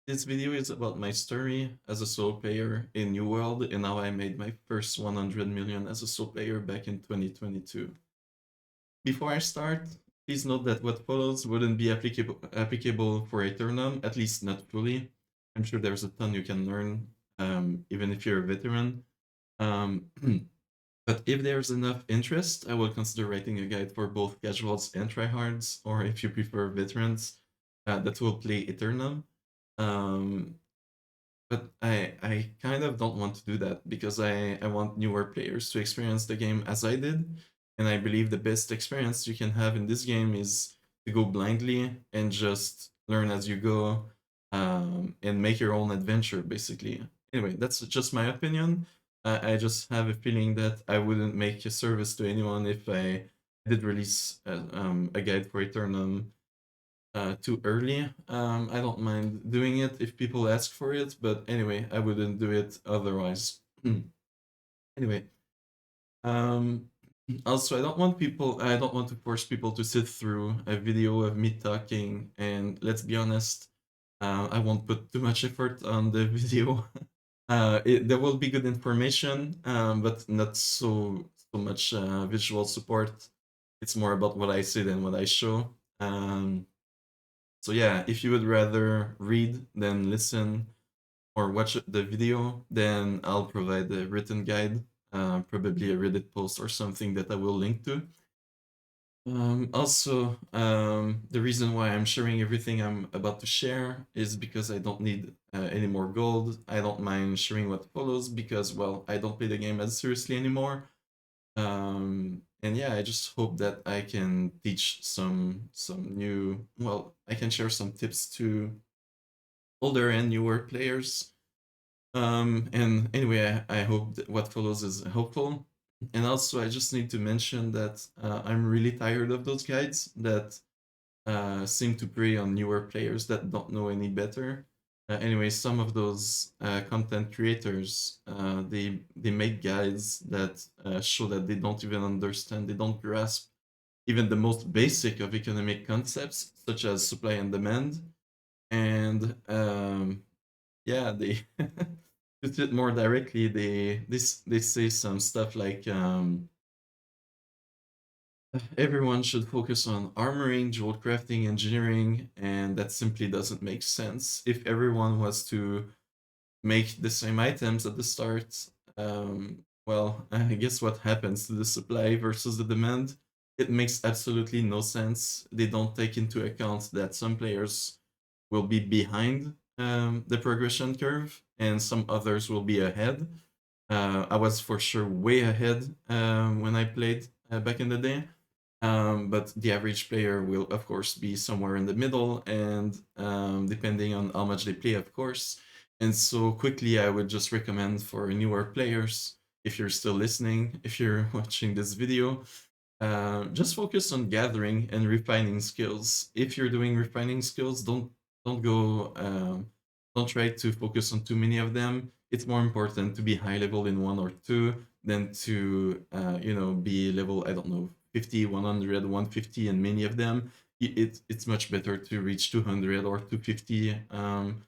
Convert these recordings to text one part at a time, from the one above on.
This video is about my story as a solo player in New World and how I made my first 100 million as a solo player back in 2022. Before I start, please note that what follows wouldn't be applicable for Eternum, at least not fully. I'm sure there's a ton you can learn, even if you're a veteran. Um, but if there's enough interest, I will consider writing a guide for both casuals and tryhards, or if you prefer veterans that will play Eternum. Um, but I kind of don't want to do that because I want newer players to experience the game as I did. And I believe the best experience you can have in this game is to go blindly and just learn as you go, and make your own adventure, basically. Anyway, that's just my opinion. I just have a feeling that I wouldn't make a service to anyone if I did release a guide for Eternum too early. I don't mind doing it if people ask for it, but anyway, I wouldn't do it otherwise. Anyway, um, also, I don't want to force people to sit through a video of me talking, and let's be honest, I won't put too much effort on the video. There will be good information, but not so much visual support. It's more about what I say than what I show. So yeah, if you would rather read than listen or watch the video, then I'll provide a written guide, probably a Reddit post or something that I will link to. The reason why I'm sharing everything I'm about to share is because I don't need any more gold. I don't mind sharing what follows because, well, I don't play the game as seriously anymore. And yeah, I just hope that I can teach some new. Well, I can share some tips to older and newer players. And anyway, I hope that what follows is helpful. And also, I just need to mention that I'm really tired of those guides that seem to prey on newer players that don't know any better. Anyway, some of those content creators, they make guides that show that they don't even understand, they don't grasp even the most basic of economic concepts, such as supply and demand. And yeah, they to put it more directly, they say some stuff like everyone should focus on armoring, jewel crafting, engineering, and that simply doesn't make sense. If everyone was to make the same items at the start, well, I guess what happens to the supply versus the demand? It makes absolutely no sense. They don't take into account that some players will be behind the progression curve and some others will be ahead. I was for sure way ahead when I played back in the day. But the average player will, of course, be somewhere in the middle, and depending on how much they play, of course. And so quickly, I would just recommend for newer players, if you're still listening, if you're watching this video, just focus on gathering and refining skills. If you're doing refining skills, don't go don't try to focus on too many of them. It's more important to be high level in one or two than to be level, I don't know, 50, 100, 150 and many of them. It's much better to reach 200 or 250 um,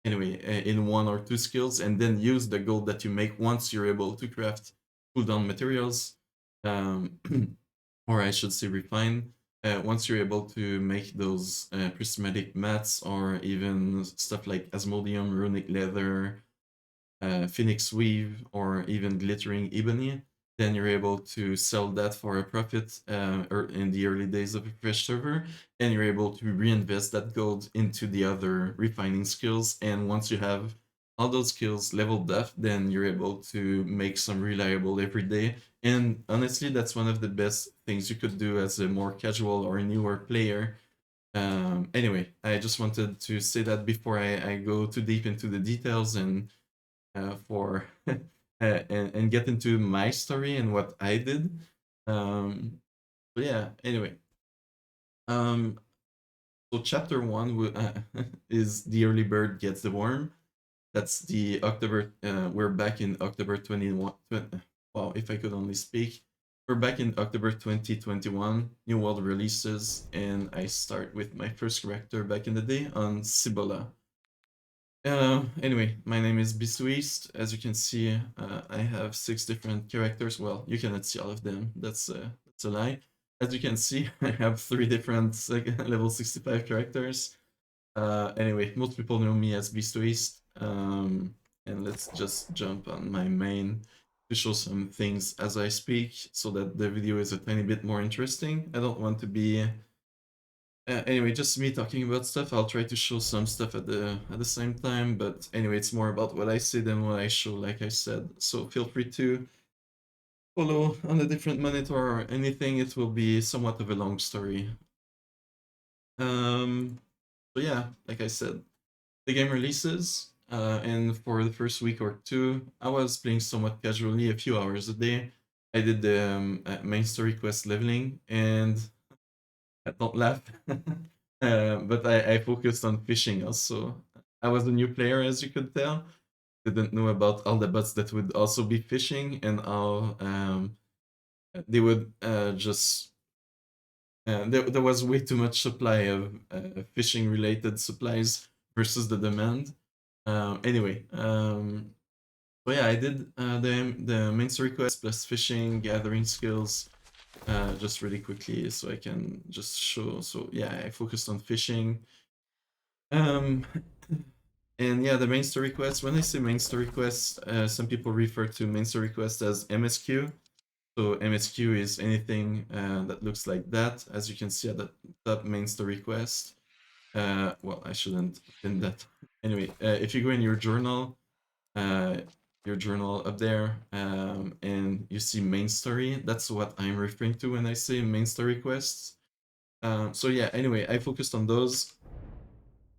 anyway in one or two skills, and then use the gold that you make once you're able to craft cooldown materials, um, or I should say refine. Once you're able to make those prismatic mats or even stuff like Asmodeum, runic leather, Phoenix Weave, or even Glittering Ebony, then you're able to sell that for a profit in the early days of a fresh server, and you're able to reinvest that gold into the other refining skills. And once you have all those skills leveled up, then you're able to make some reliable everyday. And honestly, that's one of the best things you could do as a more casual or newer player. Anyway, I just wanted to say that before I go too deep into the details and for and get into my story and what I did. But yeah, anyway. Um, so chapter one is the early bird gets the worm. That's the October. We're back in October 21. Wow, if I could only speak. we're back in October 2021, new world releases, and I start with my first character back in the day on Cibola. Anyway, my name is BeastoEast. As you can see, I have 6 different characters. Well, you cannot see all of them. That's a lie. As you can see, I have 3 different level 65 characters. Anyway, most people know me as BeastoEast. And let's just jump on my main to show some things as I speak so that the video is a tiny bit more interesting. I don't want to be anyway, just me talking about stuff. I'll try to show some stuff at the same time, but anyway, it's more about what I say than what I show, like I said. So feel free to follow on a different monitor or anything. It will be somewhat of a long story. So yeah, like I said, the game releases, and for the first week or two, I was playing somewhat casually, a few hours a day. I did the main story quest leveling, and don't laugh. But I focused on fishing also. I was a new player, as you could tell. Didn't know about all the bots that would also be fishing and how they would just. There was way too much supply of fishing related supplies versus the demand. Anyway, so yeah, I did the main story quest plus fishing, gathering skills, just really quickly so I can just show. So yeah, I focused on fishing. Um, and yeah, the main story quest. When I say main story quest, some people refer to main story quest as MSQ. So MSQ is anything that looks like that, as you can see at the top, main story quest. Well, I shouldn't pin that. Anyway, if you go in uh, your journal up there, and you see main story, that's what I'm referring to when I say main story quests. So yeah, anyway, I focused on those,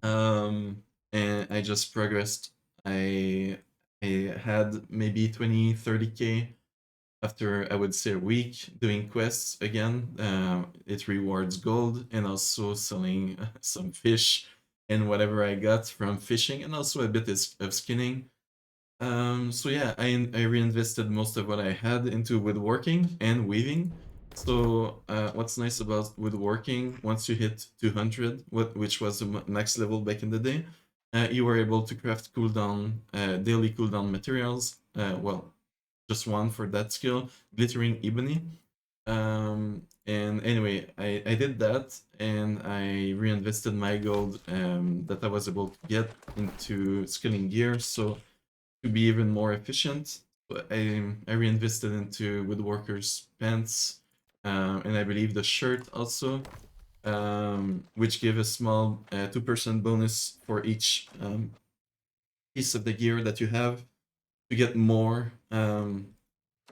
and I just progressed. I had maybe 20, 30k after, I would say, a week doing quests again. It rewards gold and also selling some fish and whatever I got from fishing, and also a bit of skinning. So yeah, I reinvested most of what I had into woodworking and weaving. So what's nice about woodworking, once you hit 200, which was the max level back in the day, you were able to craft cooldown, daily cooldown materials. Well, just one for that skill, glittering ebony. And anyway, I did that, and I reinvested my gold that I was able to get into skilling gear. So to be even more efficient, I reinvested into woodworker's pants, and I believe the shirt also, which gave a small 2% bonus for each piece of the gear that you have to get more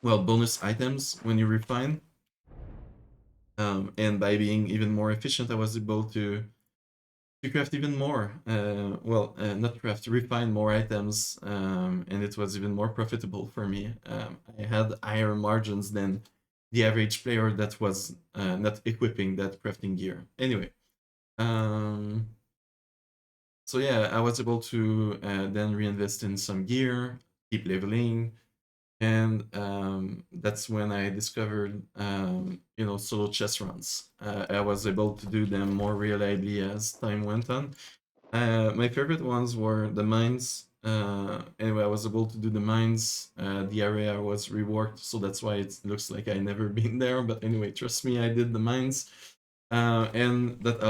well, bonus items when you refine. And by being even more efficient, I was able to craft even more. Not craft, refine more items, and it was even more profitable for me. I had higher margins than the average player that was not equipping that crafting gear. Anyway, um, so yeah, I was able to then reinvest in some gear, keep leveling, and that's when I discovered, solo chess runs. I was able to do them more reliably as time went on. My favorite ones were the mines. Anyway, I was able to do the mines. The area was reworked, so that's why it looks like I never been there. But anyway, trust me, I did the mines, and that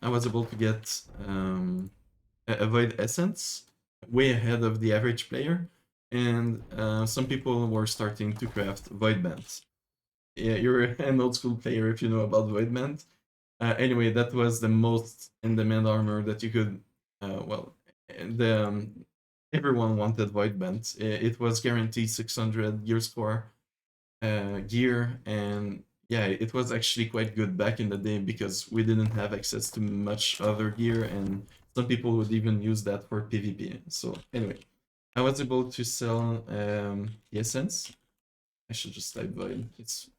I was able to get a void essence way ahead of the average player, and some people were starting to craft void bands. Yeah, you're an old school player if you know about void band. Anyway, that was the most in-demand armor that you could. The everyone wanted void band. It was guaranteed 600 gear score gear, and yeah, it was actually quite good back in the day because we didn't have access to much other gear, and some people would even use that for PvP. So anyway, I was able to sell the essence. I should just type void. It's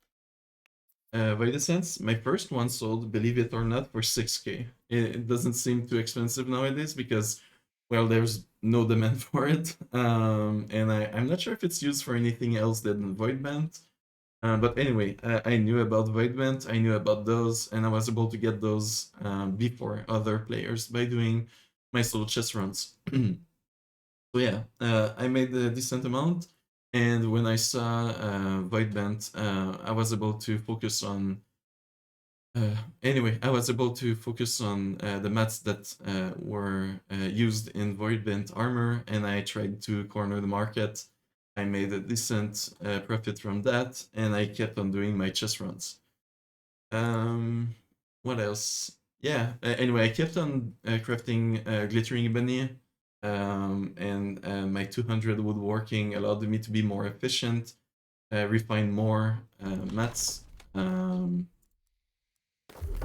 void essence. My first one sold, believe it or not, for 6k. It doesn't seem too expensive nowadays because, well, there's no demand for it. And I'm not sure if it's used for anything else than void band. But anyway, I knew about Voidvent, I knew about those, and I was able to get those before other players by doing my solo chess runs. So yeah, I made a decent amount, and when I saw Voidvent, I was able to focus on. Anyway, I was able to focus on the mats that were used in Voidvent armor, and I tried to corner the market. I made a decent profit from that, and I kept on doing my chess runs. Um, what else? Yeah. Anyway, I kept on crafting glittering ebony, and my 200 woodworking allowed me to be more efficient, refine more mats. Um,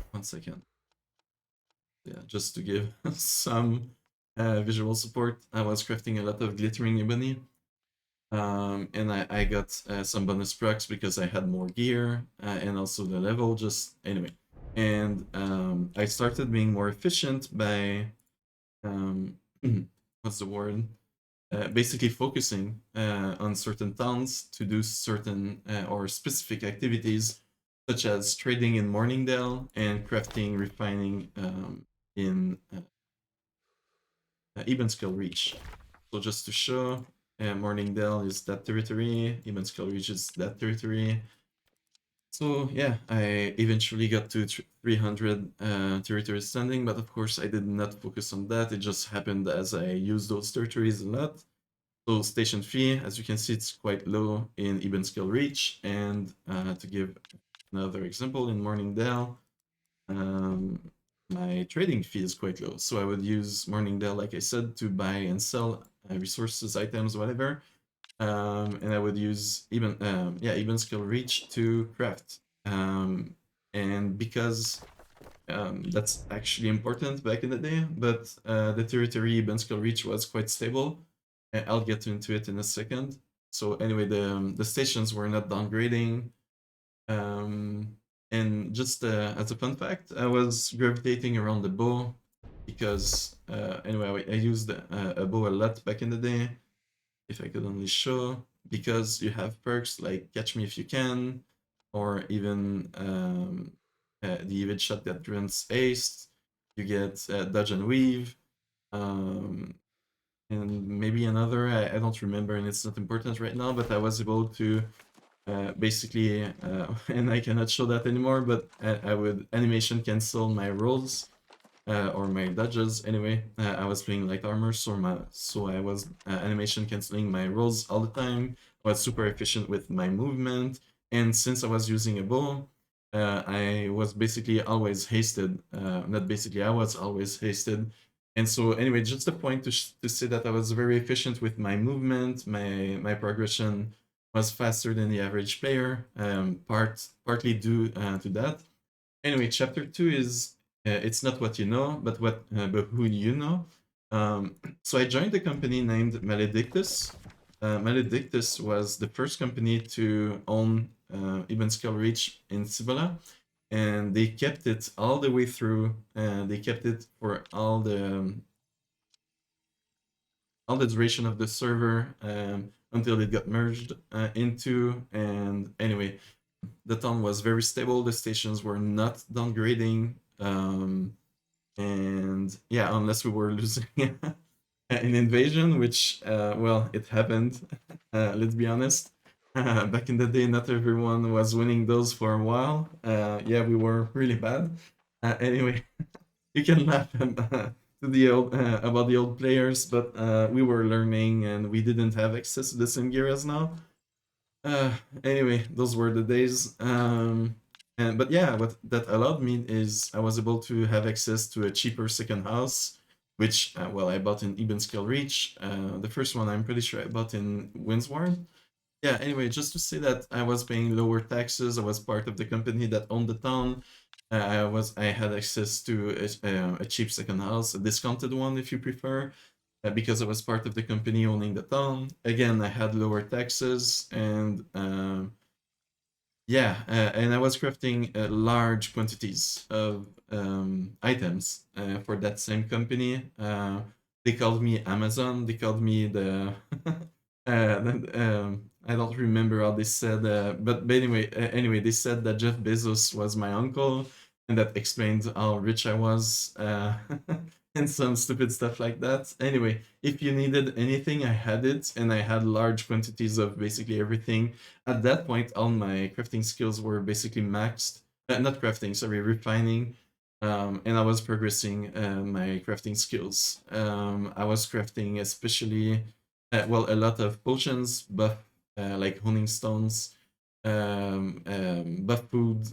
1 second. Yeah, just to give some visual support, I was crafting a lot of glittering ebony. And I got some bonus procs because I had more gear and also the level just anyway. And I started being more efficient by um, what's the word? Basically focusing on certain towns to do certain or specific activities, such as trading in Morningdale and crafting, refining in Even Skill Reach. So just to show, Morningdale is that territory, Even Skill Reach is that territory. So yeah, I eventually got to 300 territories standing, but of course I did not focus on that. It just happened as I used those territories a lot. So station fee, as you can see, it's quite low in Even Skill Reach. And to give another example, in Morningdale, um, my trading fee is quite low. So I would use Morningdale, like I said, to buy and sell resources, items, whatever. And I would use even skill reach to craft. And because that's actually important back in the day, but the territory even skill reach was quite stable. I'll get into it in a second. So anyway, the stations were not downgrading. Um, and just as a fun fact, I was gravitating around the bow because anyway, I used a bow a lot back in the day. If I could only show, because you have perks like Catch Me If You Can, or even the Evade Shot that grants Ace. You get Dodge and Weave, um, and maybe another. I don't remember, and it's not important right now. But I was able to basically, and I cannot show that anymore. But I would animation cancel my rolls or my dodges. Anyway, I was playing light armor, so I was animation canceling my rolls all the time. I was super efficient with my movement, and since I was using a bow, I was basically always hasted. Not basically, I was always hasted. And so anyway, just a point to say that I was very efficient with my movement. My progression was faster than the average player. Partly due to that. Anyway, chapter 2 is it's not what you know, but who you know. So I joined a company named Maledictus. Maledictus was the first company to own Even Skill Reach in Cibola, and they kept it all the way through. They kept it for all the duration of the server until it got merged into. And anyway, the town was very stable. The stations were not downgrading. And yeah, unless we were losing an invasion, which well, it happened. Let's be honest. Back in the day, not everyone was winning those for a while. Yeah, we were really bad. Anyway, you can laugh to the old about the old players, but we were learning and we didn't have access to the same gear as now. Uh, anyway, those were the days. And but yeah, what that allowed me is I was able to have access to a cheaper second house, which well I bought in Eben Skill Reach. The first one I'm pretty sure I bought in Windsward. Yeah. Anyway, just to say that I was paying lower taxes. I was part of the company that owned the town. I had access to a cheap second house, a discounted one if you prefer because I was part of the company owning the town. Again, I had lower taxes and yeah, and I was crafting large quantities of items for that same company. They called me Amazon. They called me the I don't remember how they said, but anyway, they said that Jeff Bezos was my uncle, and that explained how rich I was, and some stupid stuff like that. Anyway, if you needed anything, I had it, and I had large quantities of basically everything. At that point, all my crafting skills were basically maxed. Not crafting, sorry, refining. And I was progressing my crafting skills. I was crafting especially well, a lot of potions, buff, like honing stones, buff food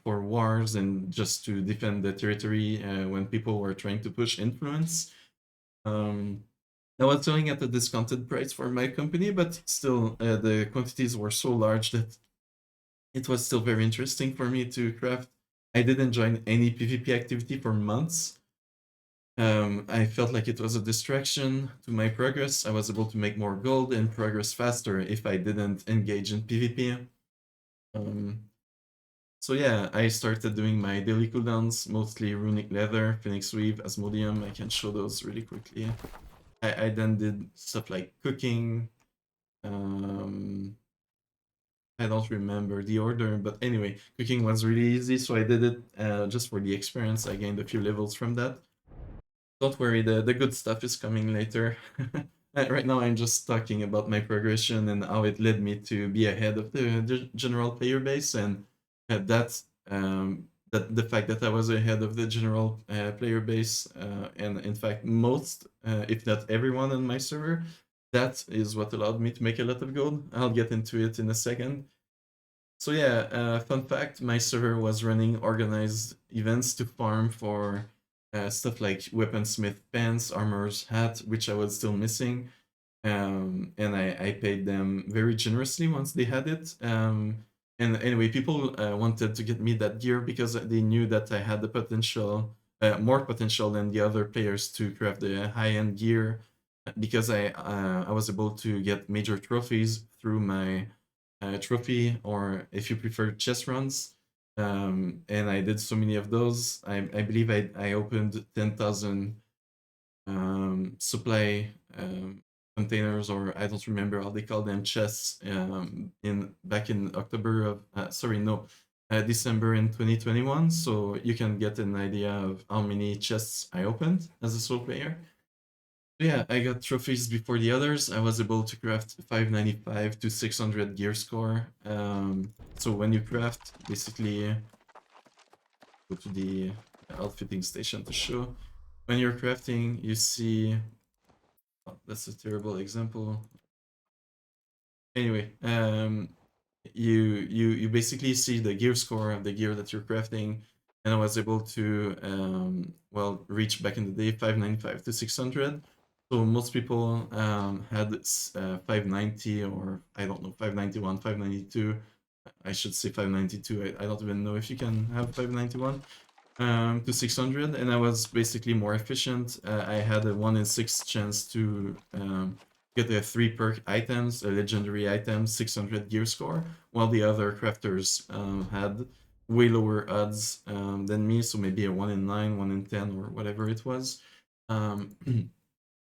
for wars and just to defend the territory when people were trying to push influence. Um, I was selling at a discounted price for my company, but still, the quantities were so large that it was still very interesting for me to craft. I didn't join any PvP activity for months. I felt like it was a distraction to my progress. I was able to make more gold and progress faster if I didn't engage in PvP. Um, so yeah, I started doing my daily cooldowns, mostly Runic Leather, Phoenix Weave, Asmodeum. I can show those really quickly. I then did stuff like cooking. Um, I don't remember the order, but anyway, cooking was really easy, so I did it just for the experience. I gained a few levels from that. Don't worry, the good stuff is coming later. Right now, I'm just talking about my progression and how it led me to be ahead of the general player base, and that's that the fact that I was ahead of the general player base, and in fact, most, if not everyone on my server, that is what allowed me to make a lot of gold. I'll get into it in a second. So yeah, fun fact, my server was running organized events to farm for stuff like weaponsmith pants, armor's hat, which I was still missing. And I paid them very generously once they had it. And anyway, people wanted to get me that gear because they knew that I had the potential, more potential than the other players to craft the high-end gear because I was able to get major trophies through my trophy, or if you prefer, chess runs. And I did so many of those. I believe I opened 10,000 supply containers, or I don't remember how they call them, chests, in back in October of sorry, no, December in 2021. So you can get an idea of how many chests I opened as a solo player. Yeah, I got trophies before the others. I was able to craft 595 to 600 gear score. So when you craft, basically, go to the outfitting station to show. When you're crafting, you see. Oh, that's a terrible example. Anyway, you basically see the gear score of the gear that you're crafting, and I was able to well, reach back in the day 595 to 600. So most people had 590, or I don't know, 591, 592. I should say 592. I don't even know if you can have 591 to 600, and I was basically more efficient. I had a 1 in 6 chance to get a 3 perk items, a legendary item, 600 gear score, while the other crafters had way lower odds than me, so maybe a 1 in 9, 1 in 10, or whatever it was.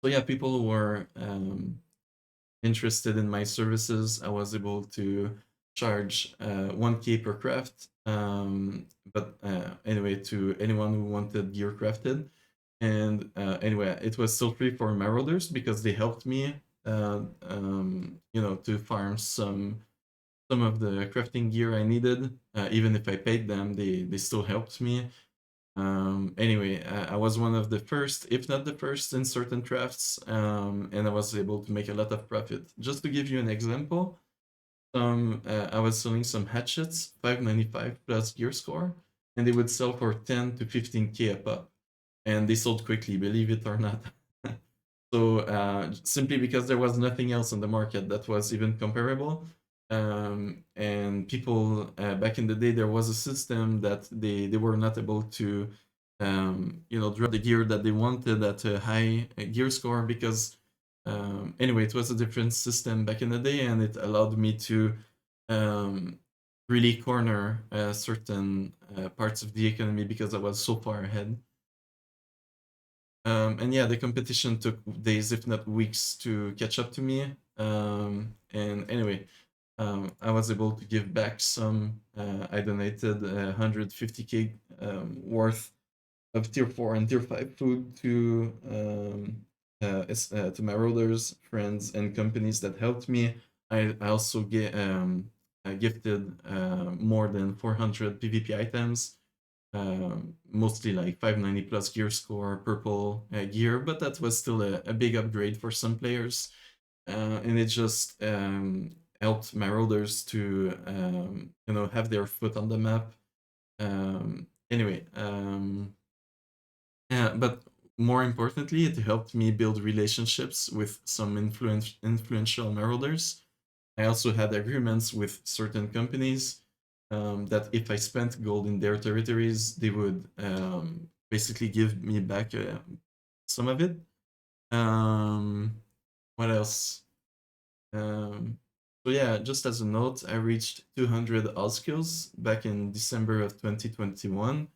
So yeah, people were interested in my services. I was able to charge 1K per craft, but anyway, to anyone who wanted gear crafted. And anyway, it was still free for marauders because they helped me, you know, to farm some of the crafting gear I needed. Even if I paid them, they still helped me. Anyway, I was one of the first, if not the first, in certain crafts, and I was able to make a lot of profit. Just to give you an example, I was selling some hatchets, 595 plus gear score, and they would sell for 10 to 15K a pop, and they sold quickly, believe it or not. So simply because there was nothing else on the market that was even comparable, and people back in the day, there was a system that they were not able to you know, drop the gear that they wanted at a high gear score because anyway, it was a different system back in the day, and it allowed me to um, really corner certain parts of the economy because I was so far ahead. And yeah, the competition took days, if not weeks, to catch up to me. And anyway, I was able to give back some. I donated 150k worth of tier 4 and tier 5 food to marauders, friends, and companies that helped me. I also I gifted more than 400 PvP items, mostly like 590 plus gear score, purple gear, but that was still a big upgrade for some players. And it just helped marauders to have their foot on the map. Anyway, yeah, but more importantly, it helped me build relationships with some influential marauders. I also had agreements with certain companies that if I spent gold in their territories, they would basically give me back some of it. Um, what else? Um, so yeah, just as a note, I reached 200 all skills back in December of 2021.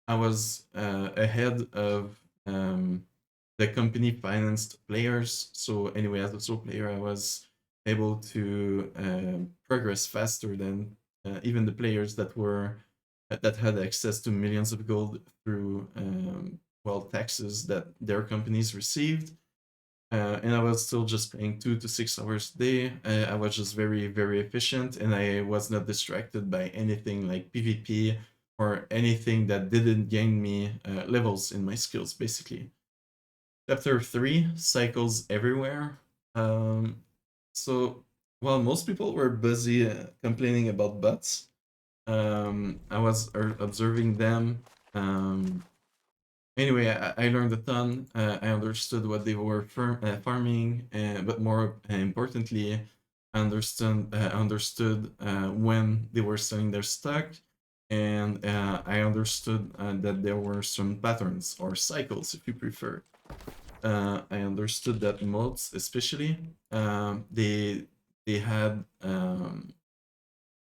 I was ahead of the company financed players. So anyway, as a solo player, I was able to progress faster than even the players that had access to millions of gold through taxes that their companies received. And I was still just playing 2 to 6 hours a day. I was just very, very efficient, and I was not distracted by anything like PvP or anything that didn't gain me levels in my skills, basically. Chapter 3, cycles everywhere. Um, so, while most people were busy complaining about bots, I was observing them. Um, Anyway, I learned a ton. I understood what they were farming, but more importantly, understood when they were selling their stock, and I understood that there were some patterns or cycles, if you prefer. I understood that mods, especially, they had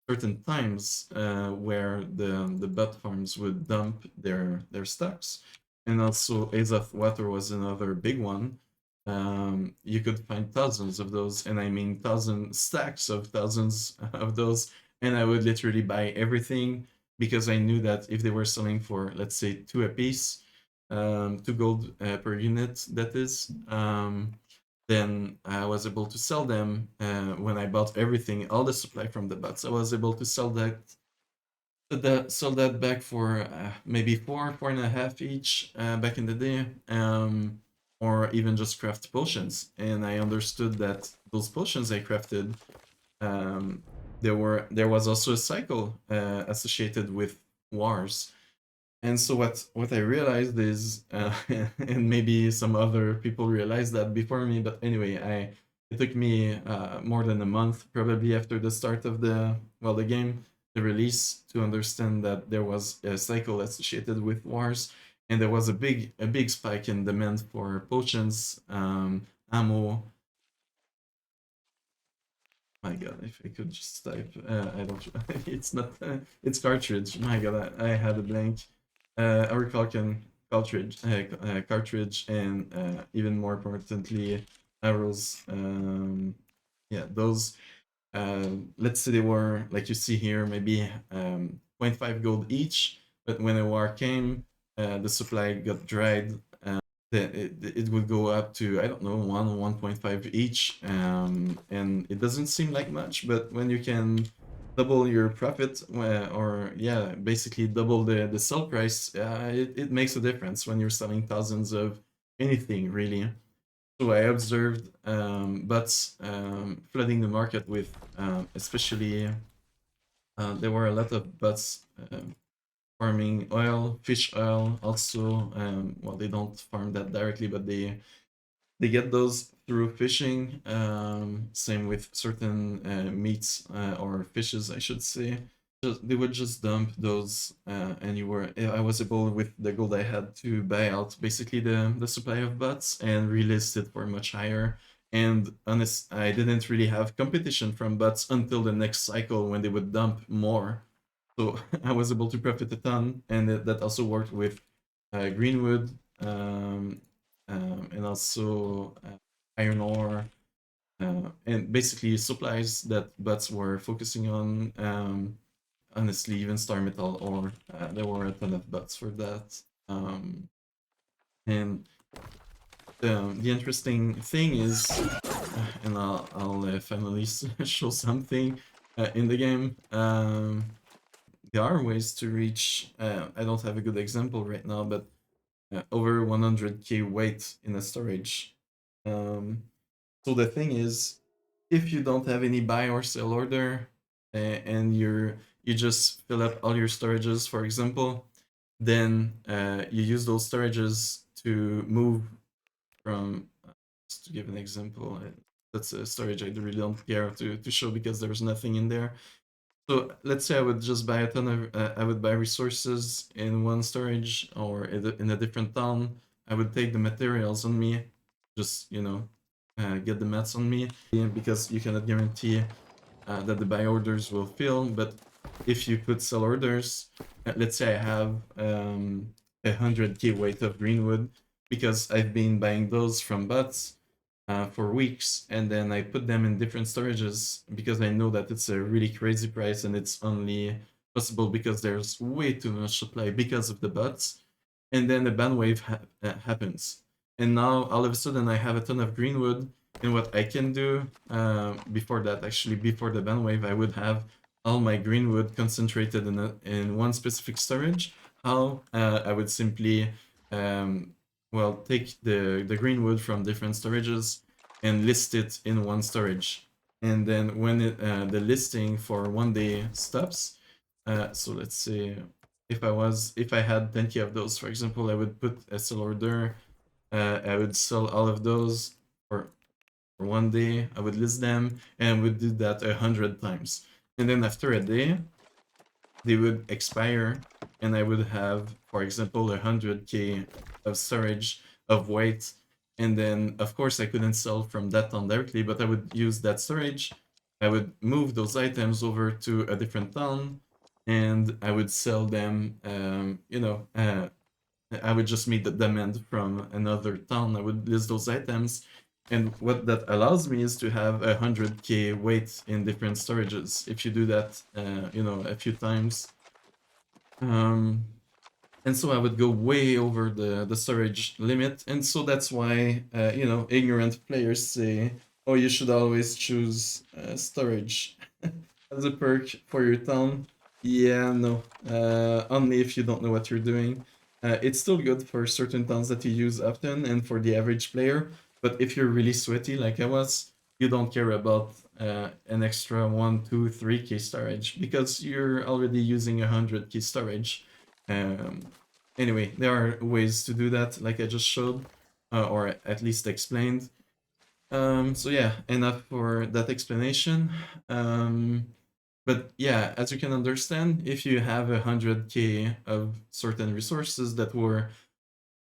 certain times where the bot farms would dump their stocks, and also Azov Water was another big one. You could find thousands of those, and I mean thousand stacks of thousands of those, and I would literally buy everything because I knew that if they were selling for, let's say, two a piece, 2 gold per unit, that is. Then I was able to sell them when I bought everything, all the supply from the bots. I was able to sell that back for maybe 4.5 each back in the day, or even just craft potions. And I understood that those potions I crafted, um, there was also a cycle associated with wars. And so what I realized is, and maybe some other people realized that before me, but anyway, it took me more than a month, probably after the start of the game, the release, to understand that there was a cycle associated with wars, and there was a big spike in demand for potions, ammo. My God, if I could just type, I don't. It's not. It's cartridge. My God, I had a blank. Cartridge, and even more importantly, arrows. Yeah, those. Let's say they were, like you see here, maybe 0.5 gold each. But when a war came, the supply got dried, then it would go up to, I don't know, 1.5 each, and it doesn't seem like much, but when you can double your profit, or yeah, basically double the sell price, it makes a difference when you're selling thousands of anything, really. So I observed bots flooding the market with, especially, there were a lot of bots farming oil, fish oil. Also, well, they don't farm that directly, but they get those through fishing. Same with certain meats or fishes, I should say. They would just dump those, and I was able, with the gold I had, to buy out basically the supply of bots and relist it for much higher. And honest, I didn't really have competition from bots until the next cycle when they would dump more. So I was able to profit a ton, and that also worked with greenwood, and also iron ore. and basically supplies that bots were focusing on. Honestly, even Star Metal, or there were a ton of bots for that. And the interesting thing is, and I'll finally show something in the game. There are ways to reach. I don't have a good example right now, but over 100k weight in a storage. Um, so the thing is, if you don't have any buy or sell order, and you just fill up all your storages, for example, then you use those storages to move from. Just to give an example, that's a storage I really don't care to show because there's nothing in there. So let's say I would just buy a ton of, I would buy resources in one storage or in a different town. I would take the materials on me, just, get the mats on me, because you cannot guarantee that the buy orders will fill. But if you put sell orders, let's say I have 100k weight of greenwood because I've been buying those from bots for weeks, and then I put them in different storages because I know that it's a really crazy price and it's only possible because there's way too much supply because of the bots. And then the ban wave happens, and now all of a sudden I have a ton of greenwood. And what I can do before that, actually before the ban wave, I would have all my greenwood concentrated in one specific storage. How I would simply take the greenwood from different storages and list it in one storage. And then when the listing for one day stops, so let's say if I had 10k of those, for example, I would put a sell order. I would sell all of those for one day. I would list them and would do that 100 times. And then after a day, they would expire, and I would have, for example, 100k of storage of weight. And then, of course, I couldn't sell from that town directly, but I would use that storage. I would move those items over to a different town, and I would sell them. I would just meet the demand from another town. I would list those items, and what that allows me is to have 100k weight in different storages. If you do that, a few times, um, and so I would go way over the storage limit, and so that's why ignorant players say, "Oh, you should always choose storage as a perk for your town." Yeah, no, only if you don't know what you're doing. It's still good for certain towns that you use often and for the average player, but if you're really sweaty like I was, you don't care about an extra 1, 2, 3k storage because you're already using 100k storage. Um, anyway, there are ways to do that, like I just showed, or at least explained. So yeah, enough for that explanation. But yeah, as you can understand, if you have 100k of certain resources that were,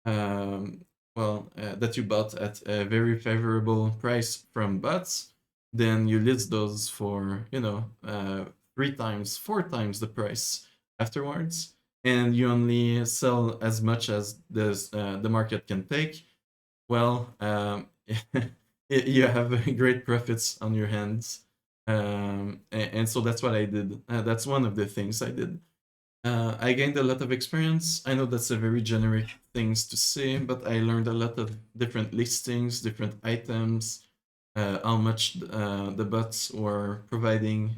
that you bought at a very favorable price from bots, then you list those for, 3 times, 4 times the price afterwards, and you only sell as much as the market can take. Well, you have great profits on your hands. And so that's what I did. That's one of the things I did. I gained a lot of experience. I know that's a very generic things to say, but I learned a lot of different listings, different items, how much the bots were providing,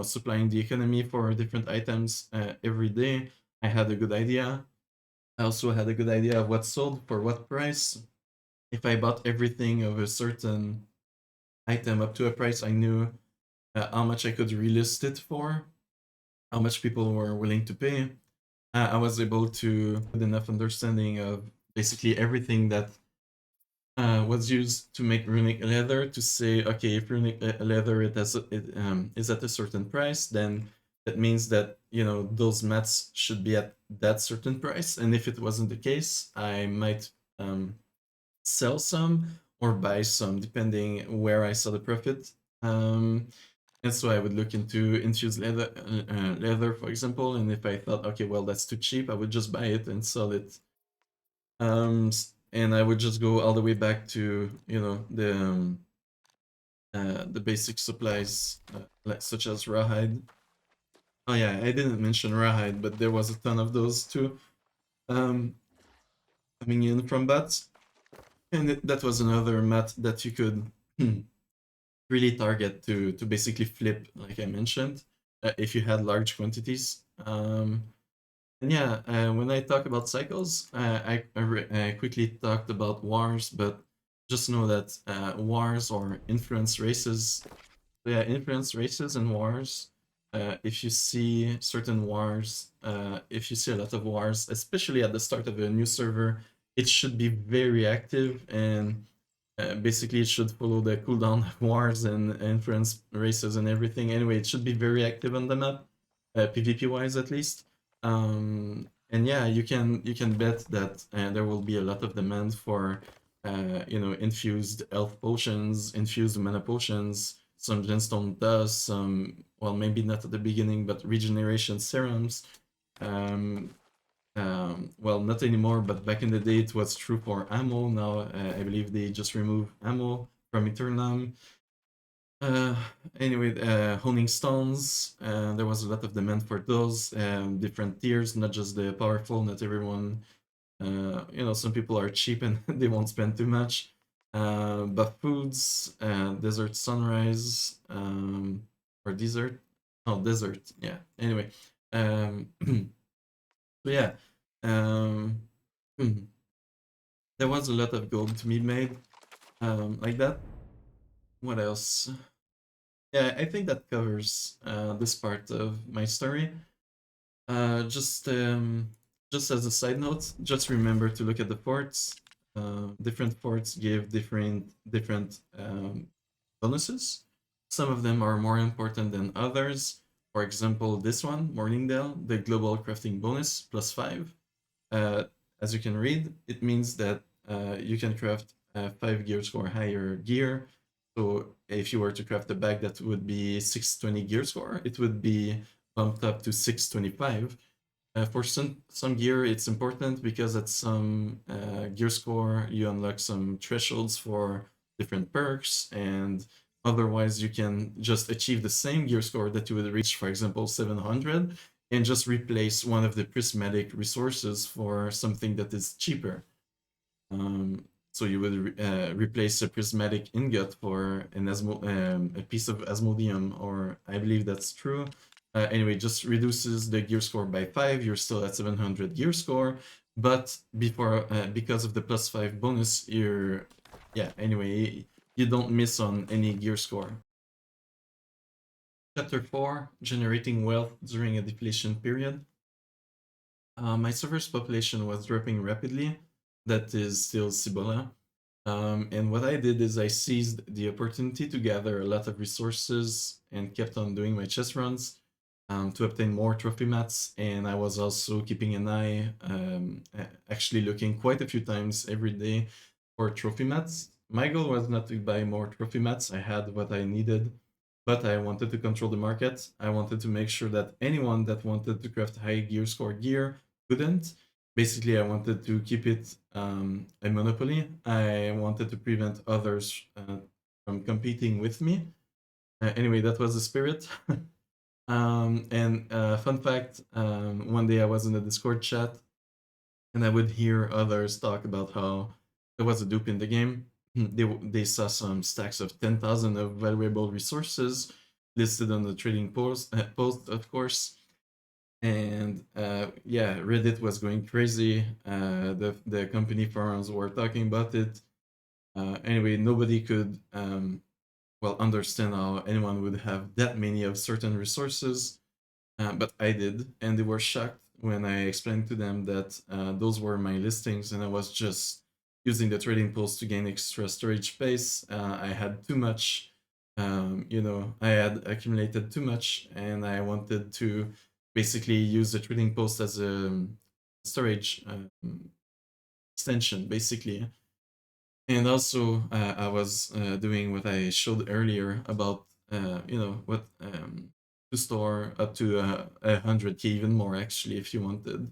supplying the economy for different items every day. I had a good idea. I also had a good idea of what sold for what price. If I bought everything of a certain item up to a price, I knew how much I could relist it for, how much people were willing to pay. I was able to get enough understanding of basically everything that was used to make runic leather to say, okay, if runic leather is at a certain price, then that means that those mats should be at that certain price. And if it wasn't the case, I might sell some or buy some, depending where I saw the profit. And so I would look into infused leather, for example, and if I thought, okay, well, that's too cheap, I would just buy it and sell it. And I would just go all the way back to, the basic supplies, such as rawhide. Oh yeah, I didn't mention rawhide, but there was a ton of those too, um, coming in from bats. And that was another mat that you could really target to basically flip, like I mentioned, if you had large quantities. And yeah, when I talk about cycles, I quickly talked about wars, but just know that wars or influence races, yeah, influence races and wars. If you see certain wars, if you see a lot of wars, especially at the start of a new server, it should be very active and basically it should follow the cooldown of wars and influence races and everything. Anyway, it should be very active on the map, PvP wise at least. And yeah, you can bet that there will be a lot of demand for infused health potions, infused mana potions, some gemstone dust, some, well, maybe not at the beginning, but regeneration serums. Um, well, not anymore, but back in the day it was true for ammo. Now I believe they just remove ammo from Eternum. Uh, anyway, honing stones. There was a lot of demand for those. Different tiers, not just the powerful. Not everyone. Some people are cheap and they won't spend too much. But foods, desert sunrise, or desert. Oh, desert. Yeah. Anyway, so yeah. Um, there was a lot of gold to be made, like that. What else? Yeah, I think that covers this part of my story. Uh, just um, just as a side note, just remember to look at the forts. Different forts give different bonuses. Some of them are more important than others. For example, this one, Morningdale, the global crafting bonus +5. Uh, as you can read, it means that you can craft 5 gear score higher gear. So if you were to craft a bag that would be 620 gear score, it would be bumped up to 625. For some gear, it's important because at some gear score, you unlock some thresholds for different perks, and otherwise you can just achieve the same gear score that you would reach, for example, 700, and just replace one of the prismatic resources for something that is cheaper. So you would replace a prismatic ingot for a piece of asmodium, or I believe that's true. Anyway, just reduces the gear score by 5. You're still at 700 gear score, but because of the +5 bonus, anyway, you don't miss on any gear score. Chapter 4, Generating Wealth During a Deflation Period. My server's population was dropping rapidly. That is still Cibola. And what I did is I seized the opportunity to gather a lot of resources and kept on doing my chest runs to obtain more trophy mats. And I was also keeping an eye, actually looking quite a few times every day for trophy mats. My goal was not to buy more trophy mats. I had what I needed, but I wanted to control the market. I wanted to make sure that anyone that wanted to craft high gear score gear couldn't. Basically, I wanted to keep it a monopoly. I wanted to prevent others from competing with me. Anyway, that was the spirit. And fun fact, one day I was in the Discord chat and I would hear others talk about how there was a dupe in the game. They saw some stacks of 10,000 of valuable resources listed on the trading post, of course. And yeah, Reddit was going crazy. The company forums were talking about it. Anyway, nobody could understand how anyone would have that many of certain resources, but I did, and they were shocked when I explained to them that those were my listings, and I was just using the trading post to gain extra storage space. I had too much, I had accumulated too much, and I wanted to basically use the trading post as a storage extension, basically. And also, I was doing what I showed earlier about, what to store up to 100k, even more actually, if you wanted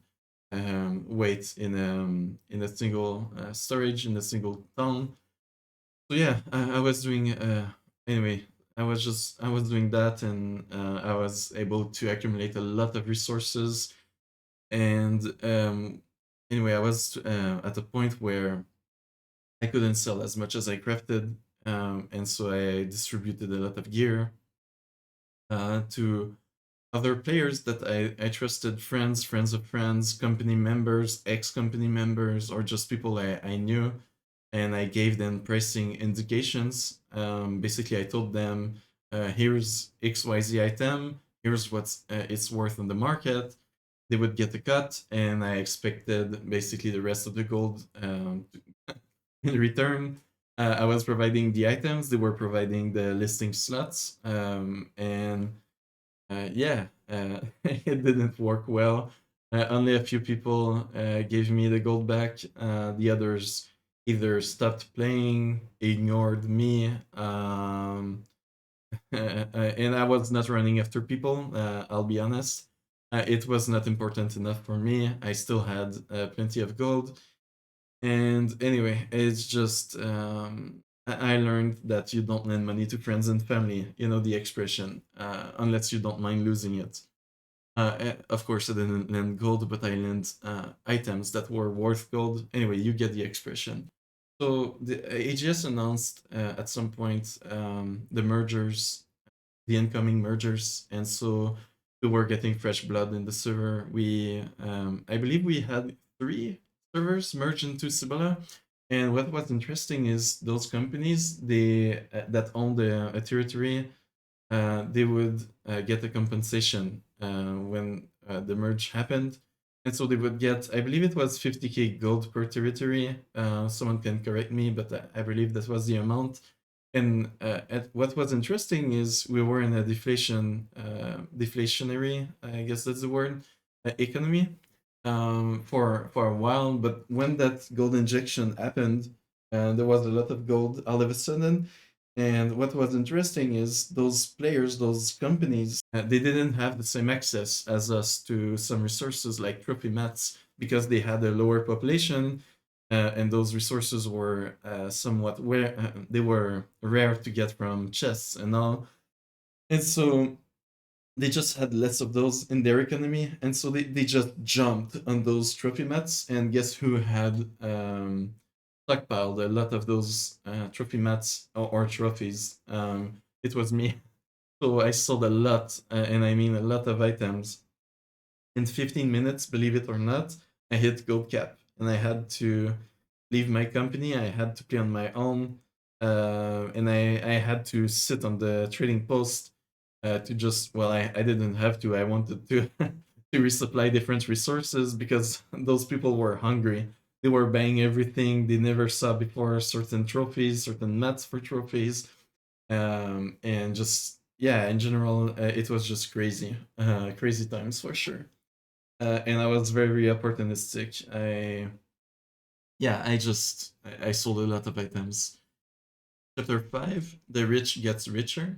weight in a single storage in a single town. So yeah, I was doing anyway, I was doing that, and I was able to accumulate a lot of resources. And anyway, I was at a point where I couldn't sell as much as I crafted, and so I distributed a lot of gear to other players that I trusted, friends, friends of friends, company members, ex-company members, or just people I knew, and I gave them pricing indications. Basically, I told them, here's XYZ item, here's what it's worth on the market. They would get a cut, and I expected basically the rest of the gold in return. I was providing the items, they were providing the listing slots, and yeah, it didn't work well. Only a few people gave me the gold back. The others either stopped playing, ignored me, and I was not running after people. I'll be honest. It was not important enough for me. I still had plenty of gold, and anyway, it's just I learned that you don't lend money to friends and family. You know the expression, unless you don't mind losing it. Of course, I didn't lend gold, but I lent items that were worth gold. Anyway, you get the expression. So the AGS announced at some point the mergers, the incoming mergers, and so we were getting fresh blood in the server. I believe we had 3 servers merged into Cibola. And what was interesting is those companies that own a territory, they would get a compensation when the merge happened. And so they would get, I believe it was 50k gold per territory. Someone can correct me, but I believe that was the amount. And what was interesting is we were in a deflationary, I guess that's the word, economy for a while. But when that gold injection happened, there was a lot of gold all of a sudden. And what was interesting is those players, those companies, they didn't have the same access as us to some resources like trophy mats because they had a lower population, and those resources were somewhat rare. They were rare to get from chests and all, and so they just had less of those in their economy, and so they just jumped on those trophy mats. And guess who had stockpiled a lot of those trophy mats or trophies? It was me. So I sold a lot, and I mean a lot of items. In 15 minutes, believe it or not, I hit gold cap, and I had to leave my company. I had to play on my own, and I had to sit on the trading post to just, well, I didn't have to. I wanted to to resupply different resources because those people were hungry. They were buying everything they never saw before, certain trophies, certain mats for trophies, and just yeah, in general, it was just crazy, crazy times for sure. And I was very opportunistic. I sold a lot of items. Chapter 5, the rich gets richer.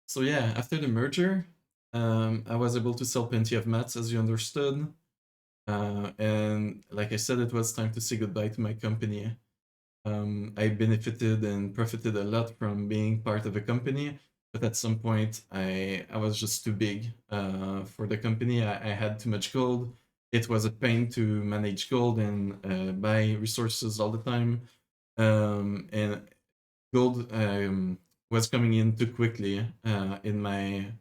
So yeah, after the merger, I was able to sell plenty of mats, as you understood. And like I said, it was time to say goodbye to my company. I benefited and profited a lot from being part of a company, but at some point, I was just too big for the company. I had too much gold. It was a pain to manage gold and buy resources all the time. And gold was coming in too quickly in my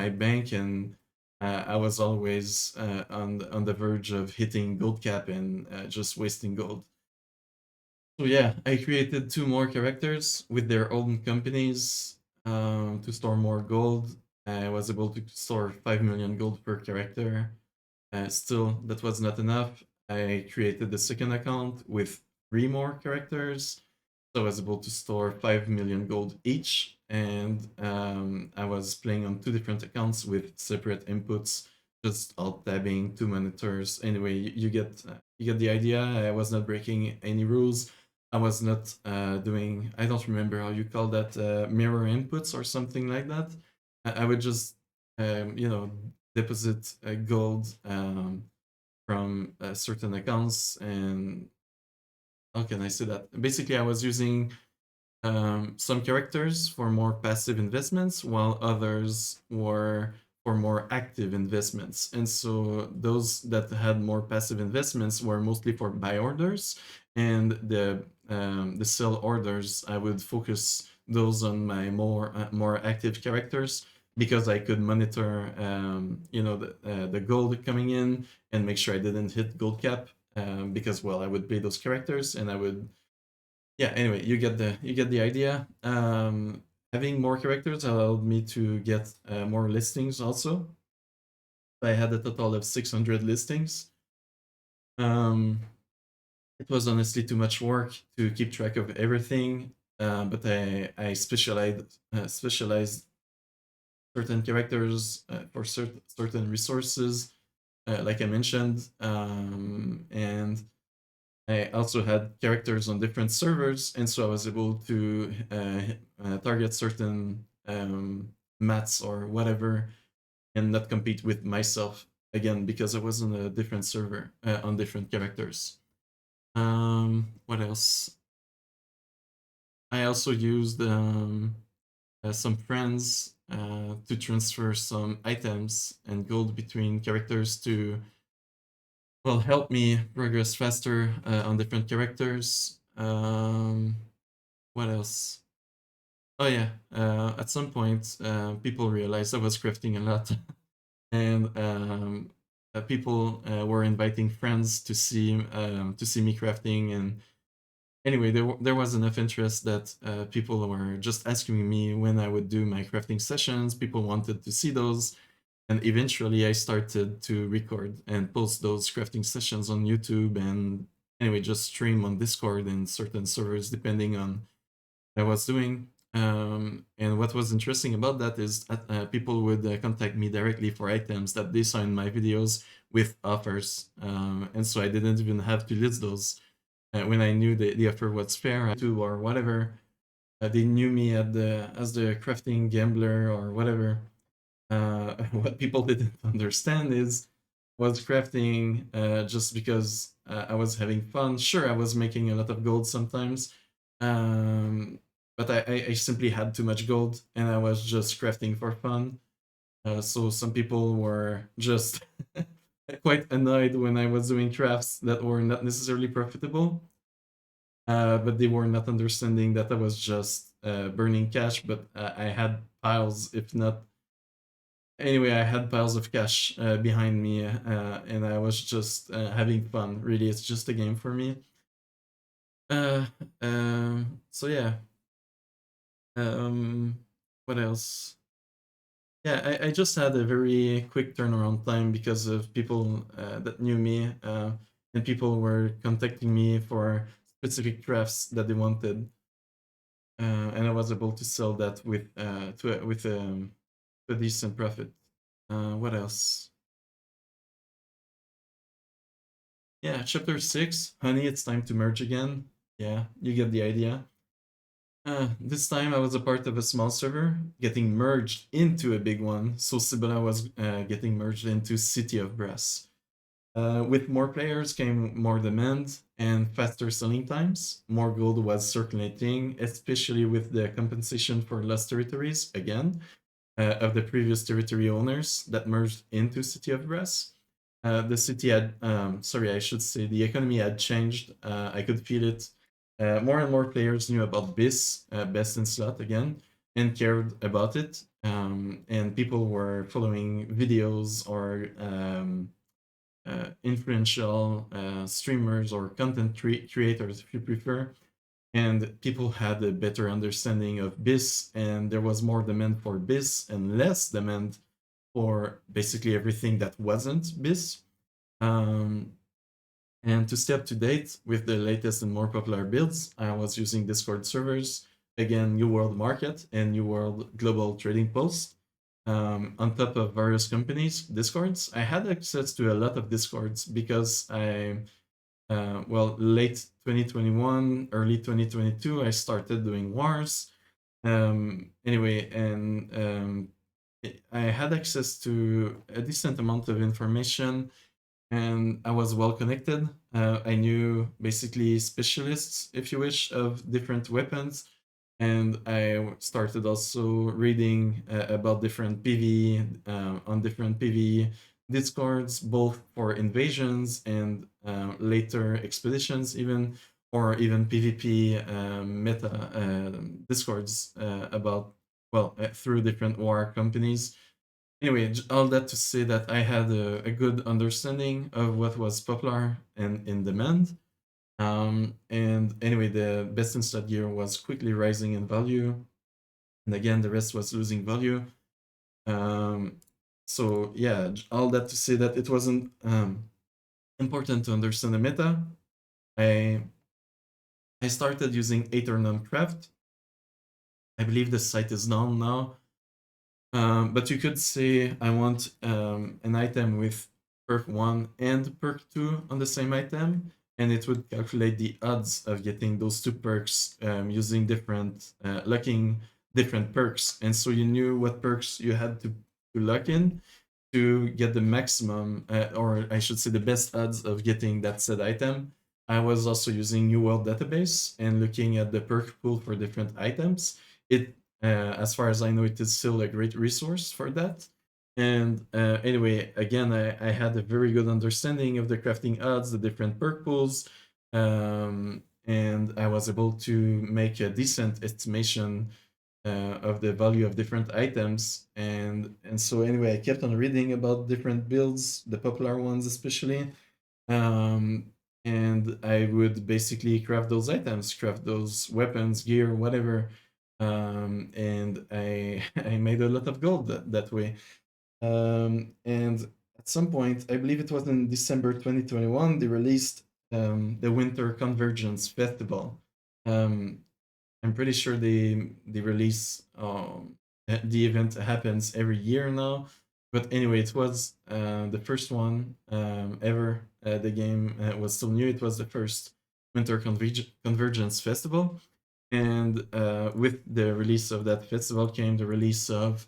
bank, and I was always on the verge of hitting gold cap and just wasting gold. So yeah, I created 2 more characters with their own companies to store more gold. I was able to store 5 million gold per character. Still, that was not enough. I created the second account with 3 more characters. So I was able to store 5 million gold each. And I was playing on 2 different accounts with separate inputs, just alt tabbing, 2 monitors. Anyway, you get the idea. I was not breaking any rules. I was not doing, I don't remember how you call that, mirror inputs or something like that. I would just, you know, deposit gold from certain accounts, and how can I say that? Basically, I was using Some characters for more passive investments, while others were for more active investments. And so those that had more passive investments were mostly for buy orders, and the sell orders I would focus those on my more active characters because I could monitor the gold coming in and make sure I didn't hit gold cap because well I would play those characters and I would yeah, anyway, you get the idea. Having more characters allowed me to get more listings also. I had a total of 600 listings. Um, it was honestly too much work to keep track of everything, but I specialized certain characters for certain resources, like I mentioned, and I also had characters on different servers, and so I was able to target certain mats or whatever, and not compete with myself again because I was on a different server on different characters. What else? I also used some friends to transfer some items and gold between characters to well help me progress faster on different characters. What else? Oh yeah, at some point, people realized I was crafting a lot, and people were inviting friends to see me crafting. And anyway, there was enough interest that people were just asking me when I would do my crafting sessions. People wanted to see those, and eventually I started to record and post those crafting sessions on YouTube, and anyway, just stream on Discord and certain servers depending on I was doing. And what was interesting about that is people would contact me directly for items that they saw in my videos with offers. And so I didn't even have to list those. When I knew the offer was fair, to or whatever, they knew me as the crafting gambler or whatever. What people didn't understand is was crafting just because I was having fun. Sure, I was making a lot of gold sometimes, um, but I simply had too much gold and I was just crafting for fun. So some people were just quite annoyed when I was doing crafts that were not necessarily profitable, but they were not understanding that I was just burning cash, but I had piles, if not anyway, I had piles of cash behind me, and I was just having fun. Really, it's just a game for me. Uh, so yeah. Um, what else? Yeah, I just had a very quick turnaround time because of people that knew me, and people were contacting me for specific crafts that they wanted, and I was able to sell that with a decent profit. What else? Yeah, chapter 6, Honey, it's time to merge again. Yeah, you get the idea. This time I was a part of a small server getting merged into a big one, so Sibylla was getting merged into City of Brass. With more players came more demand and faster selling times. More gold was circulating, especially with the compensation for lost territories, again, of the previous territory owners that merged into City of Brass. The city had, sorry, I should say the economy had changed. I could feel it. More and more players knew about Best in Slot again, and cared about it. And people were following videos or influential streamers or content creators, if you prefer, and people had a better understanding of BIS, and there was more demand for BIS and less demand for basically everything that wasn't BIS. Um, and to stay up to date with the latest and more popular builds, I was using Discord servers, again, New World Market and New World Global Trading Post. On top of various companies' Discords, I had access to a lot of Discords because late 2021, early 2022, I started doing wars. Anyway, and I had access to a decent amount of information and I was well connected. I knew basically specialists, if you wish, of different weapons. And I started also reading about different PvE on different PvE discords, both for invasions and later expeditions, even or even PvP meta discords about through different war companies. Anyway, all that to say that I had a good understanding of what was popular and in demand. And anyway, the best in stat gear was quickly rising in value, and again, the rest was losing value. Um, so yeah, all that to say that it wasn't important to understand the meta. I I started using Aeternum Craft. I believe the site is down now. But you could say I want an item with perk 1 and perk 2 on the same item, and it would calculate the odds of getting those two perks using different, locking different perks. And so you knew what perks you had to lock in to get the maximum, or I should say the best odds of getting that said item. I was also using New World Database and looking at the perk pool for different items. It as far as I know, it is still a great resource for that. And anyway, again, I had a very good understanding of the crafting odds, the different perk pools, and I was able to make a decent estimation of the value of different items. And so anyway, I kept on reading about different builds, the popular ones especially, um, and I would basically craft those items, craft those weapons, gear, whatever. And I I made a lot of gold that way. And at some point, I believe it was in December 2021, they released the Winter Convergence Festival. Um, I'm pretty sure they release the event happens every year now. But anyway, it was the first one ever. The game was still new. It was the first Winter Convergence Festival, and with the release of that festival came the release of